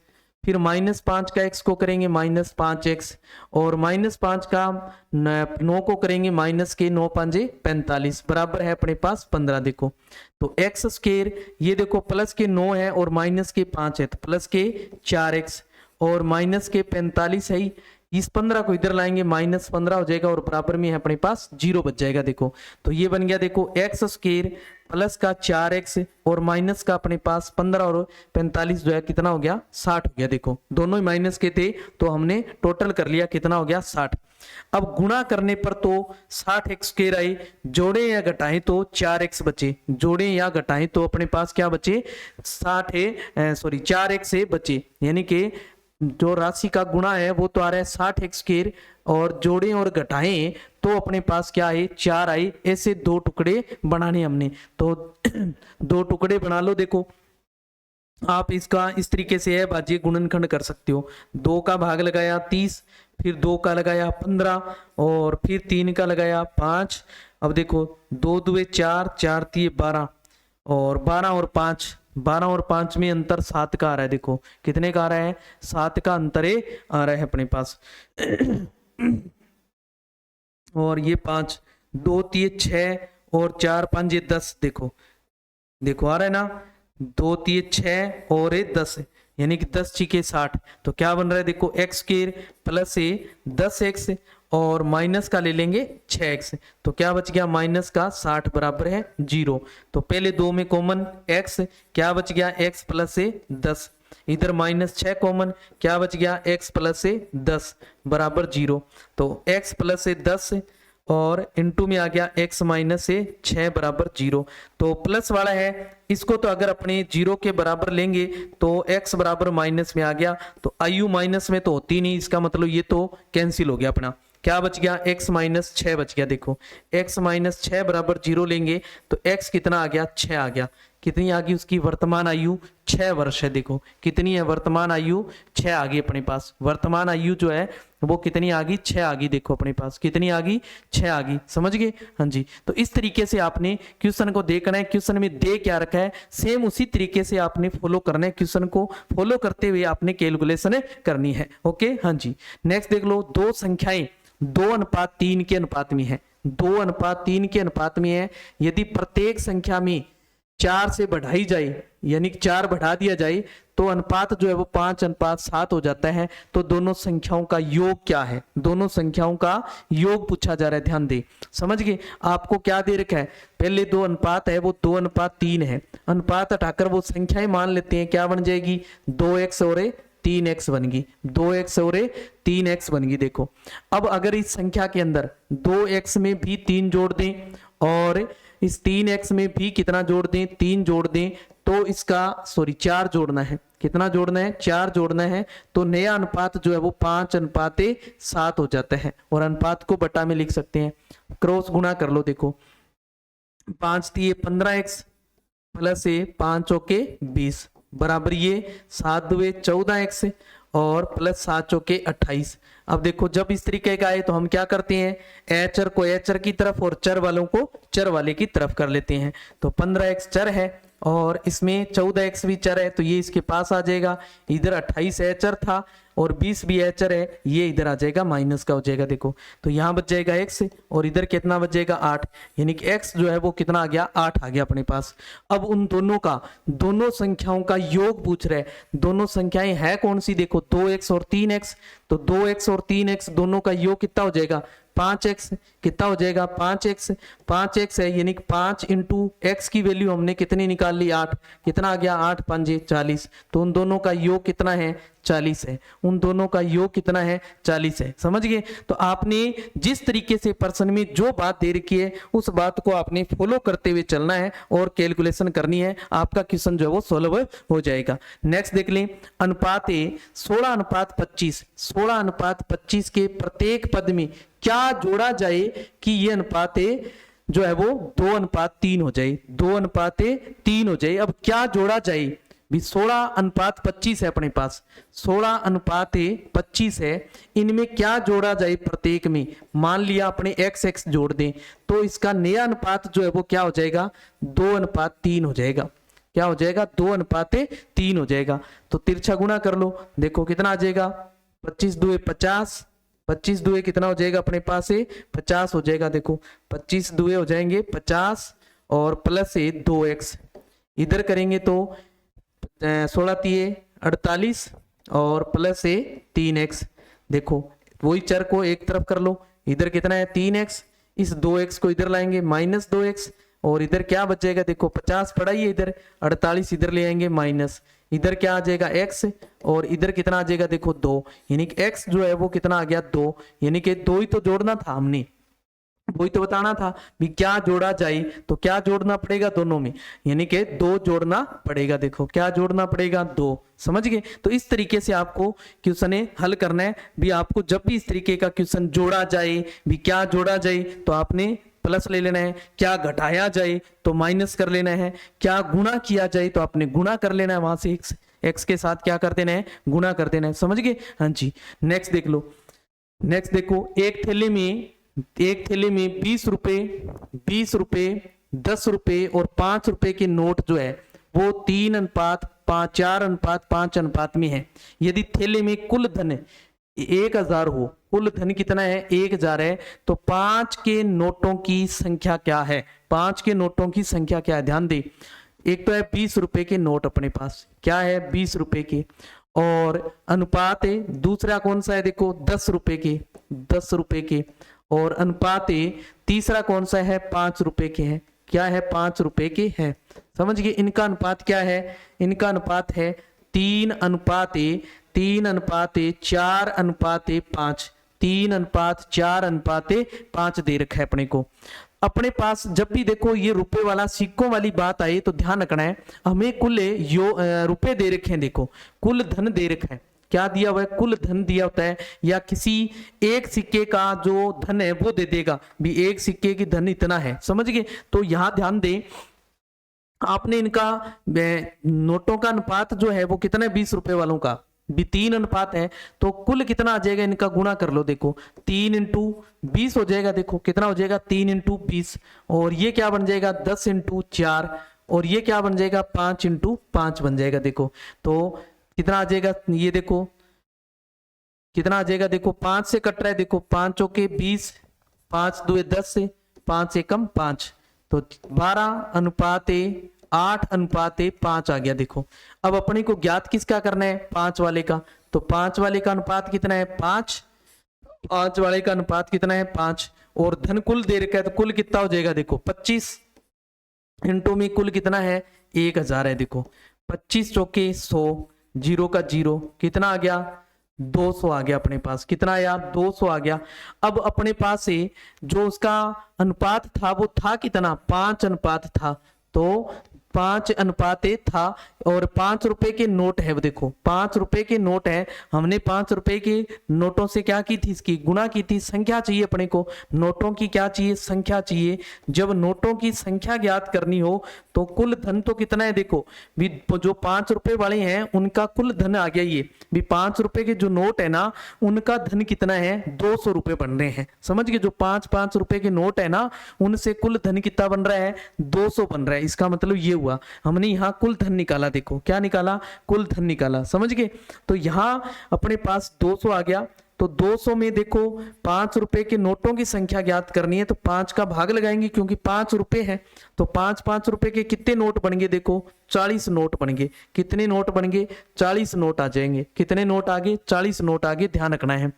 फिर -5 का x को करेंगे -5x और -5 का 9 को करेंगे माइनस के 9 5 45 बराबर है अपने पास 15। देखो तो x स्क्वायर ये देखो प्लस के 9 है और माइनस के 5 है तो प्लस के 4x और माइनस के 45 है, इस 15 को इधर लाएंगे -15 हो जाएगा और बराबर में है अपने पास 0 बच जाएगा। देखो तो ये बन गया, देखो एक्स स्क्वायर प्लस का 4x और माइनस का अपने पास 15 और 45 जो है कितना हो गया 60 हो गया। देखो दोनों ही माइनस के थे तो हमने टोटल कर लिया, कितना हो गया 60। अब गुणा करने पर तो 60x स्क्वायर आई, जोड़े या घटाएं तो 4x बचे, जोड़े या घटाएं तो अपने पास क्या बचे 4x से बचे, यानी कि जो राशि का गुणा है वो तो आ रहा है 60x स्क्वायर और जोड़ें और घटाएं तो अपने पास क्या आए 4 आई। ऐसे दो टुकड़े बनाने हमने, तो दो टुकड़े बना लो। देखो आप इसका इस तरीके से है भाज्य गुणनखंड कर सकते हो। 2 का भाग लगाया 30, फिर 2 का लगाया 15 और फिर 3 का लगाया 5। अब देखो 2 दुए 4, 4 तिये 12 और 12 और 5 में अंतर 7 का आ रहा है। देखो कितने का आ रहा है 7 का अंतर आ रहा है अपने पास। और ये 5, 2 तिये 6 और 4 5 ये 10। देखो आ रहा है ना 2 तिये 6 और 10 यानी कि 10 छिके 60। तो क्या बन रहा है देखो एक्स स्क्वायर प्लस 10x और माइनस का ले लेंगे 6x, तो क्या बच गया माइनस का 60 बराबर है 0। तो पहले 2 में कॉमन x, क्या बच गया x प्लस 10, इधर -6 कॉमन, क्या बच गया x प्लस 10 बराबर 0। तो x प्लस 10 और इनटू में आ गया x माइनस 6 बराबर 0। तो प्लस वाला है इसको तो अगर अपने 0 के बराबर लेंगे तो x बराबर माइनस में आ गया, तो आयु माइनस में तो होती नहीं, इसका मतलब ये तो कैंसिल हो गया अपना। क्या बच गया x माइनस 6 बच गया। देखो x माइनस 6 बराबर 0 लेंगे तो x कितना आ गया 6 आ गया। कितनी आ गई उसकी वर्तमान आयु 6 वर्ष है। देखो कितनी है वर्तमान आयु 6 आ गई अपने पास। वर्तमान आयु जो है वो कितनी आ गई 6 आ गई। देखो अपने पास कितनी आ गई 6 आ गई, समझ गए। हाँ जी, तो इस तरीके से आपने क्वेश्चन को देखना है। क्वेश्चन में दे क्या रखा है सेम उसी तरीके से आपने फॉलो करना है। क्वेश्चन को फॉलो करते हुए आपने कैलकुलेशन करनी है। ओके हाँ जी, नेक्स्ट देख लो। दो संख्याएं 2:3 के अनुपात में है, 2:3 के अनुपात में है। यदि प्रत्येक संख्या में 4 से बढ़ाई जाए यानी कि 4 बढ़ा दिया जाए तो अनुपात जो है वो 5:7 हो जाता है। तो दोनों संख्याओं का योग क्या है, दोनों संख्याओं का योग पूछा जा रहा है। ध्यान दे, समझ गए। आपको क्या दे रखा है, पहले 2 अनुपात है वो 2:3 है। अनुपात हटाकर वो संख्याएं मान लेते हैं, क्या बन जाएगी 2x और 3x बन गई, 2x और 3x बन गई। देखो अब अगर इस संख्या के अंदर 2x में भी 3 जोड़ दें और इस 3x में भी कितना जोड़ दें 3 जोड़ दें, तो इसका 4 जोड़ना है। कितना जोड़ना है 4 जोड़ना है। तो नया अनुपात जो है वो 5:7 हो जाता है और अनुपात को बटा में लिख सकते हैं। क्रॉस गुणा कर लो। देखो 5 तिये 15x प्लस 5 चौके 20 बराबर ये 7 दुए 14x और प्लस 7 चौके 28। अब देखो जब इस तरीके का आए तो हम क्या करते हैं, एचर को एचर की तरफ और चर वालों को चर वाले की तरफ कर लेते हैं। तो 15x चर है और इसमें 14x भी चर है तो ये इसके पास आ जाएगा। इधर 28 एचर था और 20 भी एचर है, ये इधर आ जाएगा माइनस का हो जाएगा। देखो तो यहाँ बच जाएगा x और इधर कितना बच जाएगा 8, यानी कि x जो है वो कितना आ गया 8 आ गया अपने पास। अब उन दोनों का दोनों संख्याओं का योग पूछ रहे हैं। दोनों संख्याएं है कौन सी, देखो 2x और 3x। तो 2x और 3x दोनों का योग कितना हो जाएगा 5x। कितना हो जाएगा 5x है, यानी कि 5 इंटू एक्स की वैल्यू हमने कितनी निकाल ली 8। कितना आ गया 8 5 40। तो उन दोनों का योग कितना है 40 है। उन दोनों का योग कितना है 40 है, समझ गए। तो आपने जिस तरीके से प्रश्न में जो बात दे रखी है उस बात को आपने फॉलो करते हुए चलना है और कैलकुलेशन करनी है, आपका क्वेश्चन जो है वो सॉल्व हो जाएगा। नेक्स्ट देख लें, अनुपात 16:25, 16:25 के प्रत्येक पद में क्या जोड़ा जाए कि ये अनुपात जो है वो 2:3 हो जाए, 2:3 हो जाए। अब क्या जोड़ा जाए भी 16:25 है अपने पास, 16:25 है, इनमें क्या जोड़ा जाए प्रत्येक में। मान लिया अपने x जोड़ दें तो इसका नया अनुपात जो है वो क्या हो जाएगा 2:3 हो जाएगा। क्या हो जाएगा 2:3 हो जाएगा। तो तिरछा गुणा कर लो, देखो कितना आ जाएगा 25 दुए 50, 25 दुए कितना हो जाएगा अपने पास 50 हो जाएगा। देखो 25 दुए हो जाएंगे 50 और प्लस 2x, इधर करेंगे तो 16 तिये 48 और प्लस 3x। देखो वही चर को एक तरफ कर लो, इधर कितना है 3x, इस 2x को इधर लाएंगे माइनस 2x, और इधर क्या बचेगा देखो 50 पड़ा ही है इधर, 48 इधर ले आएंगे माइनस, इधर क्या आ जाएगा x, और इधर कितना आ जाएगा देखो 2, यानी कि x जो है वो कितना आ गया 2, यानी कि 2 ही तो जोड़ना था हमने, वही तो बताना था भी क्या जोड़ा जाए, तो क्या जोड़ना पड़ेगा दोनों में, यानी कि 2 जोड़ना पड़ेगा, देखो क्या जोड़ना पड़ेगा 2, समझ गए। तो इस तरीके से आपको क्वेश्चन हल करना है भी, आपको जब भी इस तरीके का क्वेश्चन जोड़ा जाए भी क्या जोड़ा जाए तो आपने प्लस ले लेना है, क्या घटाया जाए तो माइनस कर लेना है, क्या गुणा किया जाए तो आपने गुणा कर लेना है, वहां से x के साथ क्या कर देना है गुणा कर देना है, समझ गए। हाँ जी नेक्स्ट देख लो, नेक्स्ट देखो एक थैले में 20 रुपए 10 रुपए और 5 रुपए के नोट जो है वो 3:4:5 अनुपात में है। यदि थैले में कुल धन 1000 हो, कुल धन कितना है 1000 है, तो 5 के नोटों की संख्या क्या है, 5 के नोटों की संख्या क्या है, ध्यान दे। एक तो है 20 रुपए के नोट अपने पास, क्या है 20 रुपए के, और अनुपात है दूसरा कौन सा है देखो 10 रुपए के, 10 रुपए के, और अनुपात तीसरा कौन सा है 5 रुपए के है, क्या है 5 रुपए के है, समझ गए। इनका अनुपात क्या है, इनका अनुपात है 3:4:5, 3:4:5, 3:4:5 दे रखा है अपने को। अपने पास जब भी देखो ये रुपए वाला सिक्कों वाली बात आई तो ध्यान रखना है, हमें कुल रुपए दे रखे हैं, देखो कुल धन दे रखा है, क्या दिया हुआ है कुल धन दिया होता है, या किसी एक सिक्के का जो धन है वो दे देगा भी एक सिक्के की धन इतना है, समझ गए। तो यहां ध्यान दें आपने इनका नोटों का अनुपात जो है वो कितना है 20 रुपए वालों का भी 3 अनुपात है, तो कुल कितना आ जाएगा इनका गुणा कर लो, देखो 3 × 20 हो जाएगा, देखो कितना हो जाएगा 3 × 20, और ये क्या बन जाएगा 10 × 4, और ये क्या बन जाएगा 5 × 5 बन जाएगा, देखो तो कितना आ जाएगा, ये देखो कितना आ जाएगा, देखो 5 से कट रहा है, देखो 5 चौके 20, 5 2 10 से 5 से कम 5, तो 12:8:5 आ गया। देखो अब अपने को ज्ञात किसका करना है 5 वाले का, तो 5 वाले का अनुपात कितना है 5, 5 वाले का अनुपात कितना है 5, और धन कुल दे रखा है तो कुल कितना हो जाएगा देखो 25 इंटू में कुल कितना है 1000 है, देखो 25 चौके 100, 0 का 0 कितना आ गया 200 आ गया अपने पास, कितना आया 200 आ गया। अब अपने पास से जो उसका अनुपात था वो था कितना 5 अनुपात था, तो 5 अनुपात था, और 5 रुपए के नोट है, देखो 5 रुपए के नोट है, हमने 5 रुपए के नोटों से क्या की थी इसकी गुणा की थी, संख्या चाहिए अपने को, नोटों की क्या चाहिए संख्या चाहिए। जब नोटों की संख्या ज्ञात करनी हो तो कुल धन तो कितना है देखो भी, जो 5 रुपए वाले हैं उनका कुल धन आ गया, ये भी 5 रुपए के जो नोट है ना उनका धन कितना है 200 रुपए बन रहे हैं, समझ गए। जो 5 रुपए के नोट है ना उनसे कुल धन कितना बन रहा है 200 बन रहा है, इसका मतलब ये हुआ हमने यहाँ कुल धन निकाला, देखो क्या निकाला कुल धन निकाला, समझ गए। तो यहाँ अपने पास 200 आ गया, तो 200 में देखो 5 रुपए के नोटों की संख्या ज्ञात करनी है तो 5 का भाग लगाएंगे क्योंकि 5 रुपए है, तो 5 रुपए के कितने नोट बन गए देखो 40 नोट बन गए, कितने नोट बन गए 40 नोट आ जाएंगे, कितने नोट आगे 40 नोट आगे, ध्यान रखना है।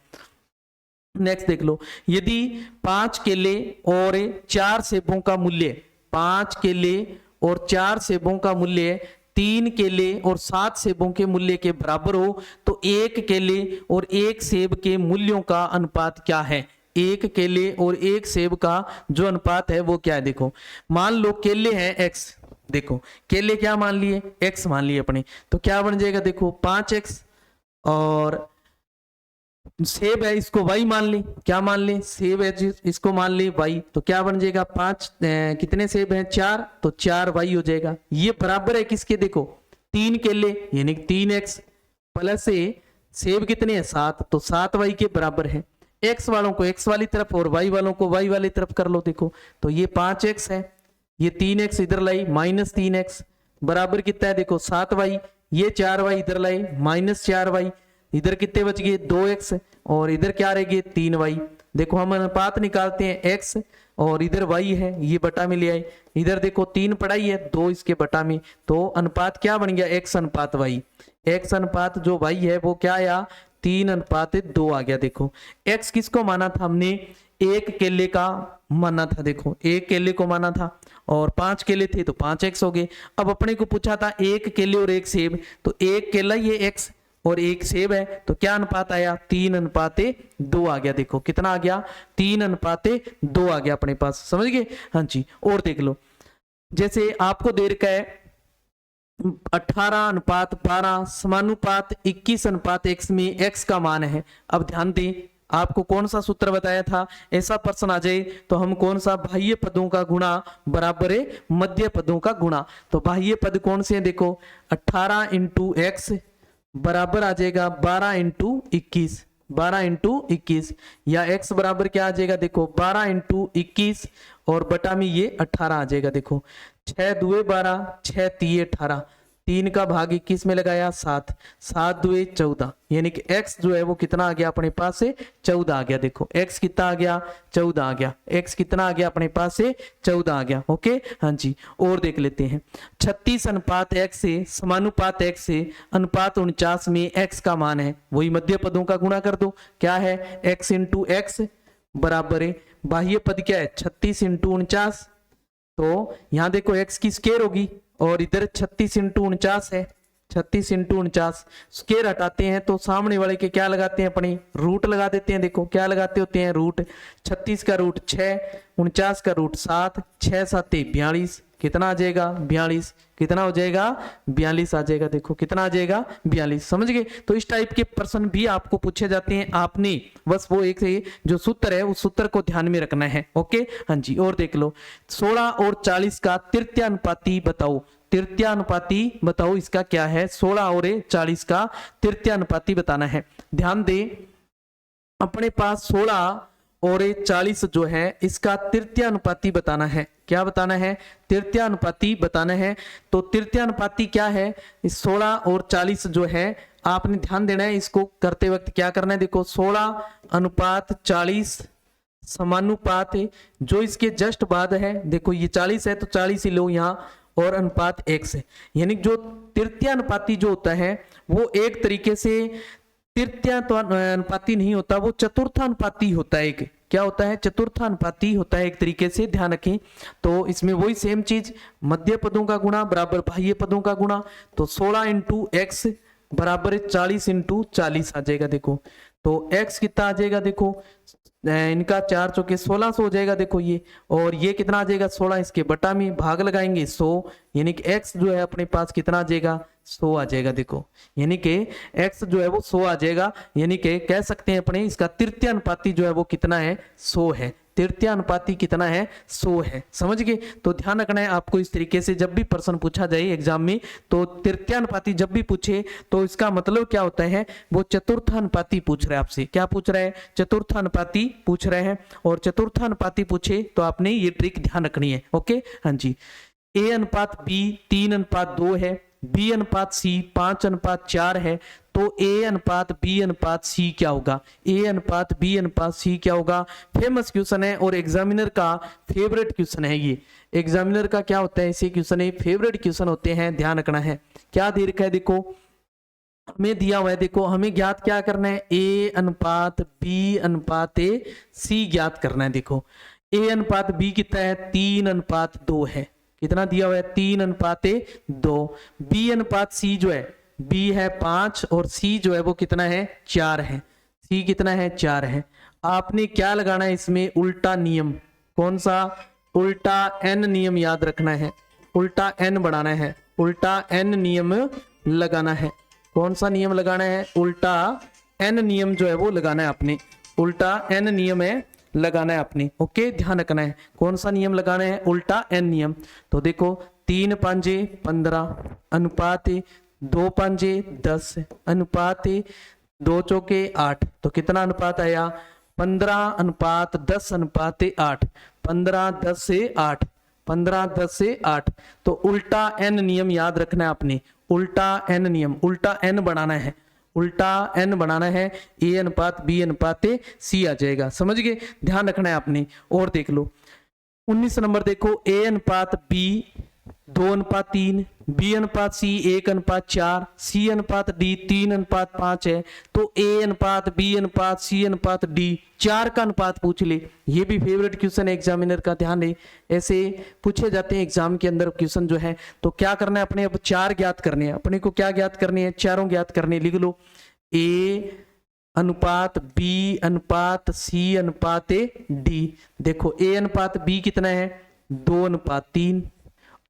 नेक्स्ट देख लो, यदि 5 केले और 4 सेबों का मूल्य 5 केले और 4 सेबों का मूल्य 3 केले और 7 सेबों के मूल्य के बराबर हो तो 1 केले और 1 सेब के मूल्यों का अनुपात क्या है, 1 केले और 1 सेब का जो अनुपात है वो क्या है। देखो मान लो केले हैं x, देखो केले क्या मान लिए x मान लिए अपने, तो क्या बन जाएगा देखो 5x, और सेब है इसको y मान ली, क्या मान ली सेब है इसको मान ली y, तो क्या बन जाएगा 5 कितने सेब हैं 4, तो 4y हो जाएगा। ये बराबर है किसके देखो 3 केले यानी 3x प्लस सेब कितने हैं 7, तो 7y के बराबर है। x वालों को x वाली तरफ और y वालों को y वाली तरफ कर लो, देखो तो ये 5x है, ये 3x इधर लाई -3x बराबर कितना है देखो 7y, ये 4y इधर लाई -4y, इधर कितने बच गए 2x, और इधर क्या रह गए 3y। देखो हम अनुपात निकालते हैं x और इधर y है ये बटा में ले आए, इधर देखो 3 पड़ा ही है 2 इसके बटा में, तो अनुपात क्या बन गया x अनुपात y, x अनुपात जो y है वो क्या आया 3:2 आ गया। देखो x किसको माना था हमने, एक केले का माना था। देखो एक केले को माना था और 5 केले थे तो 5x हो गए। अब अपने को पूछा था एक केले और एक सेब, तो एक केला ये x और एक सेब है, तो क्या अनुपात आया, 3:2 आ गया। देखो कितना आ गया, 3:2 आ गया अपने पास। समझ गए? हाँ जी। और देख लो, जैसे आपको दे रखा है 18:12 समानुपात 21:x में x का मान है। अब ध्यान दें, आपको कौन सा सूत्र बताया था, ऐसा प्रश्न आ जाए तो हम कौन सा, बाह्य पदों का गुणा बराबर है मध्य पदों का गुणा। तो बाह्य पद कौन से हैं, देखो 18 इंटू एक्स बराबर आ जाएगा 12 इंटू 21, 12 इंटू 21, या x बराबर क्या आ जाएगा, देखो 12 इंटू 21 और बटा में ये 18 आ जाएगा। देखो 6 दुए 12, 6 तिये 18, 3 का भाग 21 में लगाया 7, 7 दुए 14, यानी कि x जो है वो कितना आ गया अपने पास से, 14 आ गया। देखो x कितना आ गया, 14 आ गया। x कितना आ गया अपने पास से, 14 आ गया। ओके हाँ जी। और देख लेते हैं 36:x से समानुपात x से अनुपात 49 में x का मान है, वही मध्य पदों का गुणा कर दो। क्या है, x इंटू एक्स बराबर है बाह्य पद क्या है 36 इंटू 49, तो यहां देखो x की स्केयर होगी और इधर 36 इंटू 49 है, 36 इंटू 49 स्केयर हटाते हैं तो सामने वाले के क्या लगाते हैं, अपनी रूट लगा देते हैं। देखो क्या लगाते होते हैं, रूट। 36 का रूट 6, 49 का रूट 7, 6 7 42, कितना आ जाएगा 42, कितना हो जाएगा 42 आ जाएगा। देखो कितना आ जाएगा 42। समझ गए? तो इस टाइप के प्रश्न भी आपको पूछे जाते हैं, आपने बस वो एक जो सूत्र है उस सूत्र को ध्यान में रखना है। ओके हाँ जी। और देख लो 16 और 40 का तृतीयानुपाती बताओ, तृतीयानुपाती बताओ इसका क्या है, 16 और 40 का तृतीयानुपाती बताना है। ध्यान दे, अपने पास 16 और 40 जो है इसका तृतीयानुपाती बताना है। क्या बताना है, तृतीयानुपाती बताना है। तो तृतीयानुपाती क्या है, इस 16 और 40 जो है आपने ध्यान देना है, इसको करते वक्त क्या करना है, देखो 16:40 समानुपात जो इसके जस्ट बाद है, देखो ये 40 है तो 40 ही लो यहाँ, और अनुपात x है। यानी जो तृतीयानुपाती जो होता है वो एक तरीके से तृतीयानुपाती नहीं होता, वो चतुर्थानुपाती होता है। एक क्या होता है, चतुर्थानुपाती होता है एक तरीके से, ध्यान रखें। तो इसमें वही सेम चीज, मध्य पदों का गुणा बराबर बाह्य पदों का गुणा। तो 16 इंटू एक्स बराबर 40 इंटू 40 आ जाएगा। देखो तो x कितना आ जाएगा, देखो इनका 4 चौके 1600 हो जाएगा। देखो ये, और ये कितना आ जाएगा 16, इसके बटा में भाग लगाएंगे 100, यानी कि x जो है अपने पास कितना आ जाएगा 100 आ जाएगा। देखो यानी कि x जो है वो 100 आ जाएगा, यानी कि कह सकते हैं अपने इसका तृतीयानुपाती जो है वो कितना है 100 है। तृतीयानुपाती कितना है 100 है। समझ गए? तो ध्यान रखना है आपको, इस तरीके से जब भी प्रश्न पूछा जाए एग्जाम में तो तृतीयानुपाती जब भी पूछे तो इसका मतलब क्या होता है, वो चतुर्थानुपाती पूछ रहा है आपसे। क्या पूछ रहा है, चतुर्थानुपाती पूछ रहे हैं। और चतुर्थानुपाती पूछे तो आपने ये ट्रिक ध्यान रखनी है। ओके हाँ जी। a/b 3:2 है, b/c 5:4 है, तो a/b/c क्या होगा, a/b/c क्या होगा। फेमस क्वेश्चन है और एग्जामिनर का फेवरेट क्वेश्चन है। ये एग्जामिनर का क्या होता है, ऐसे क्वेश्चन है फेवरेट क्वेश्चन होते हैं, ध्यान रखना है। क्या दे रखा है, देखो हमें दिया हुआ है, देखो हमें ज्ञात क्या करना है, a/b/c ज्ञात करना है। देखो a/b कितना है 3:2 है, कितना दिया हुआ है 3:2। b/c जो है, b है 5 और c जो है वो कितना है 4 है, c कितना है 4 है। आपने क्या लगाना है इसमें, उल्टा नियम। कौन सा, उल्टा n नियम याद रखना है, उल्टा n बढ़ाना है, उल्टा n नियम लगाना है। कौन सा नियम लगाना है, उल्टा n नियम जो है वो लगाना है आपने, उल्टा n नियम है लगाना है आपने। ओके ध्यान रखना है कौन सा नियम लगाना है, उल्टा n नियम। तो देखो 3 5 15 अनुपात 2 5 10 अनुपात 2 चौके 8, तो कितना अनुपात आया 15:10:8, 15:10 से 8, 15:10 से 8। तो उल्टा n नियम याद रखना है आपने, उल्टा n नियम, उल्टा n बढ़ाना है, उल्टा n बनाना है, a/b/c आ जाएगा। समझ गए? ध्यान रखना है आपने। और देख लो 19 नंबर, देखो a/b 2:3, बी अनुपात सी 1:4, सी अनुपात डी 3:5 है, तो ए अनुपात बी अनुपात सी अनुपात डी 4 का अनुपात पूछ ले। ये भी फेवरेट क्वेश्चन है एग्जामिनर का, ध्यान रहे ऐसे पूछे जाते हैं एग्जाम के अंदर क्वेश्चन जो है। तो क्या करना है अपने, अब 4 ज्ञात करने हैं अपने को, क्या ज्ञात करने हैं, चारों ज्ञात करने, लिख लो ए अनुपात बी अनुपात सी अनुपात डी। देखो ए अनुपात बी कितना है 2:3,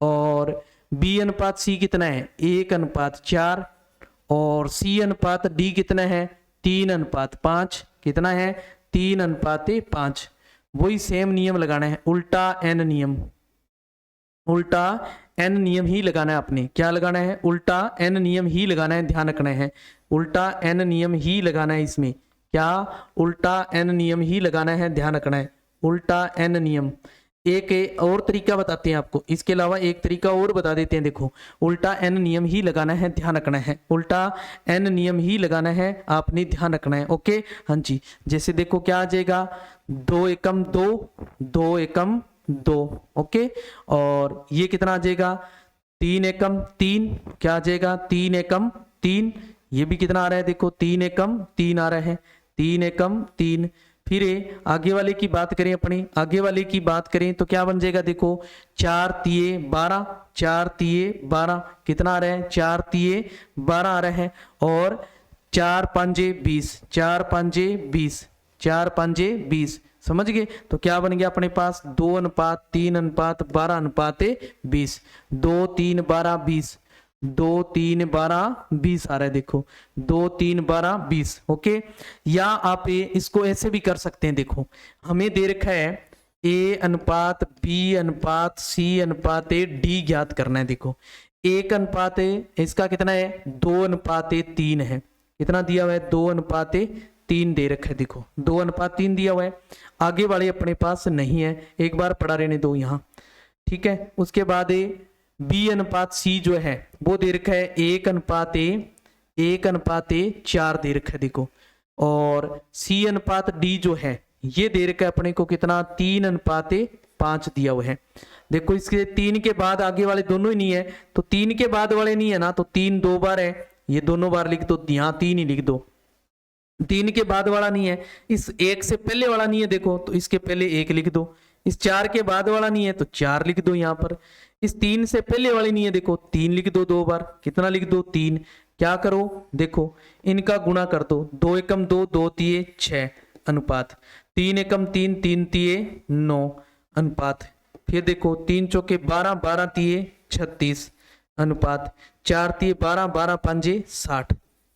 और बी अनुपात सी कितना है 1:4, और सी अनुपात डी कितना है 3:5, कितना है 3:5। वही सेम नियम लगाना है, उल्टा एन नियम, उल्टा एन नियम ही लगाना है आपने। क्या लगाना है, उल्टा एन नियम ही लगाना है, ध्यान रखना है, उल्टा एन नियम ही लगाना है इसमें। क्या, उल्टा एन नियम ही लगाना है, ध्यान रखना है, उल्टा एन नियम। एक और तरीका बताते हैं आपको, इसके अलावा एक तरीका और बता देते हैं। देखो उल्टा एन नियम ही लगाना है, ध्यान रखना है, उल्टा एन नियम ही लगाना है, आपने ध्यान रखना है। ओके हाँ जी, जैसे देखो क्या आ जाएगा 2 एकम 2, 2 एकम 2, ओके, और ये कितना आ जाएगा 3 एकम 3, क्या आ जाएगा 3 एकम 3, ये भी कितना आ रहा है देखो 3 एकम 3 आ रहा है, 3 एकम 3। फिर आगे वाले की बात करें अपनी, आगे वाले की बात करें तो क्या बन जाएगा देखो 4 तिये 12, 4 तिये 12 कितना आ रहा है 4 तिये 12 आ रहा है, और 4 पंजे 20, 4 पंजे 20, 4 पंजे 20, समझ गए। तो क्या बन गया अपने पास 2:3:12:20, 2 3 12 20, 2 3 12 20 आ रहा है, देखो 2 3 12 20, ओके। या आप इसको ऐसे भी कर सकते हैं, देखो हमें दे रखा है ए अनुपात बी अनुपात सी अनुपात डी ज्ञात करना है। देखो 1:, इसका कितना है 2:3 है, कितना दिया हुआ है 2:3 दे रखा है, देखो 2:3 दिया हुआ है। आगे वाले अपने पास नहीं है, एक बार पढ़ा रहने दो यहाँ, ठीक है। उसके बाद बी अनुपात सी जो है वो दे रखा है 1:4 दे रखा है, देखो, और सी अनुपात डी जो है ये दे रखा है अपने को कितना 3:5 दिया हुआ है। देखो इसके 3 के बाद आगे वाले दोनों ही नहीं है, तो 3 के बाद वाले नहीं है ना, तो 3 2 बार है, ये दोनों बार लिख दो, यहाँ 3 ही लिख दो। 3 के बाद वाला नहीं है, इस 1 से पहले वाला नहीं है देखो, तो इसके पहले 1 लिख दो। इस 4 के बाद वाला नहीं है तो 4 लिख दो यहाँ पर। इस 3 से पहले वाली नहीं है देखो, 3 लिख दो 2 बार, कितना लिख दो 3। क्या करो देखो इनका गुणा कर दो, 2 एकम 2, 2 तिये 6 अनुपात, 3 एकम 3, 3 तिये 9 अनुपात। फिर देखो 3 चौके 12, 12 तिये 36 अनुपात, 4 तिये 12, 12 पंजे 60,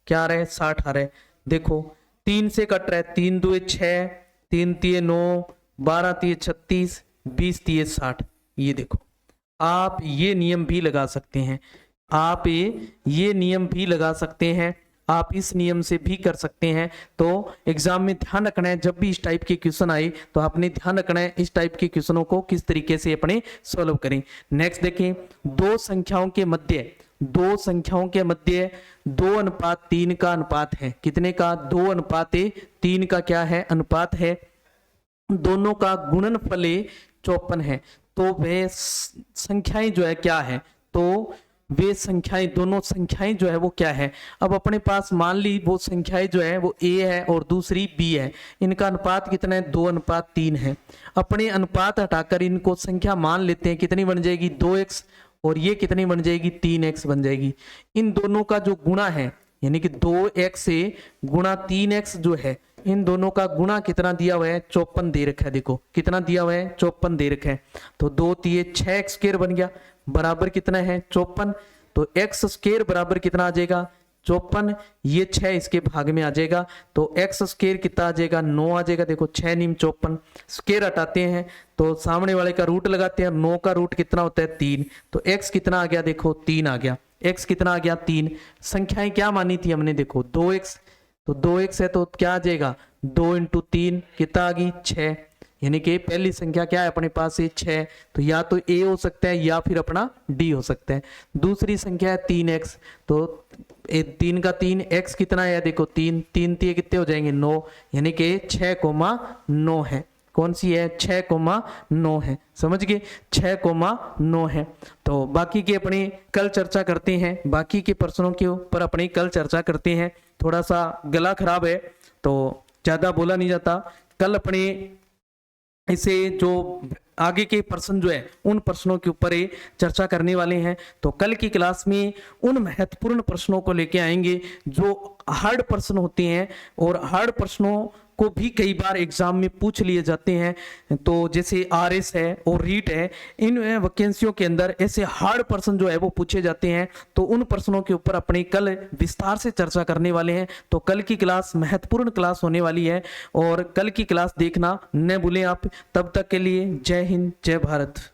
क्या आ रहा है 60 आ रहा है। देखो 3 से कट रहा है, 3 2 6, 3 तिये 9, 12 तिये 36, 20 तिये 60। ये देखो आप ये नियम भी लगा सकते हैं, आप ये नियम भी लगा सकते हैं, आप इस नियम से भी कर सकते हैं। तो एग्जाम में ध्यान रखना है, जब भी इस टाइप के क्वेश्चन आए तो आपने ध्यान रखना है इस टाइप के क्वेश्चनों को किस तरीके से अपने सॉल्व करें। नेक्स्ट देखें, दो संख्याओं के मध्य 2:3 का अनुपात है, कितने का 2:3 का क्या है अनुपात है, दोनों का गुणनफल 54 है। तो वे संख्याएं जो है क्या है, तो वे संख्याएं दोनों संख्याएं जो है वो क्या है। अब अपने पास मान ली वो संख्याएं जो है वो a है और दूसरी b है, इनका अनुपात कितना है 2:3 है। अपने अनुपात हटाकर इनको संख्या मान लेते हैं, कितनी बन जाएगी 2x, और ये कितनी बन जाएगी 3x बन जाएगी। इन दोनों का जो गुणा है यानी कि 2x से गुणा 3x जो है, इन दोनों का गुणा कितना दिया हुआ है 54 दे रखा है। देखो कितना दिया हुआ है 54 दे रखा है, तो 2 तिये 6x² बन गया, बराबर कितना है 54। तो x² बराबर कितना आ जाएगा 54, ये 6 इसके भाग में आ जाएगा, तो x² कितना आ जाएगा 9 आ जाएगा। देखो 6 × 54, स्क्वायर हटाते हैं तो सामने वाले का रूट लगाते हैं, 9 का रूट कितना होता है 3, तो x कितना आ गया देखो 3 आ गया, x कितना आ गया 3। संख्याएं क्या मानी थी हमने देखो 2x, तो 2x है तो क्या आ जाएगा 2 × 3 कितना आ गई 6, यानी कि पहली संख्या क्या है अपने पास 6, तो या तो a हो सकता है या फिर अपना d हो सकता है। दूसरी संख्या है 3x, तो 3 का 3, x कितना है देखो 3 3 कितने हो जाएंगे 9, यानी कि 6,9 है। कौन सी है, 6,9 है। समझ गए, 6,9 है। तो बाकी की अपनी कल चर्चा करते हैं, बाकी के प्रश्नों के ऊपर अपनी कल चर्चा करते हैं। थोड़ा सा गला खराब है तो ज्यादा बोला नहीं जाता। कल अपने इसे जो आगे के प्रश्न जो है उन प्रश्नों के ऊपर ही चर्चा करने वाले हैं। तो कल की क्लास में उन महत्वपूर्ण प्रश्नों को लेके आएंगे जो हार्ड प्रश्न होते हैं, और हार्ड प्रश्नों को भी कई बार एग्जाम में पूछ लिए जाते हैं। तो जैसे आरएस है और रीट है, इन वैकेंसियों के अंदर ऐसे हार्ड प्रश्न जो है वो पूछे जाते हैं। तो उन प्रश्नों के ऊपर अपनी कल विस्तार से चर्चा करने वाले हैं। तो कल की क्लास महत्वपूर्ण क्लास होने वाली है, और कल की क्लास देखना न भूलें आप। तब तक के लिए जय हिंद, जय भारत।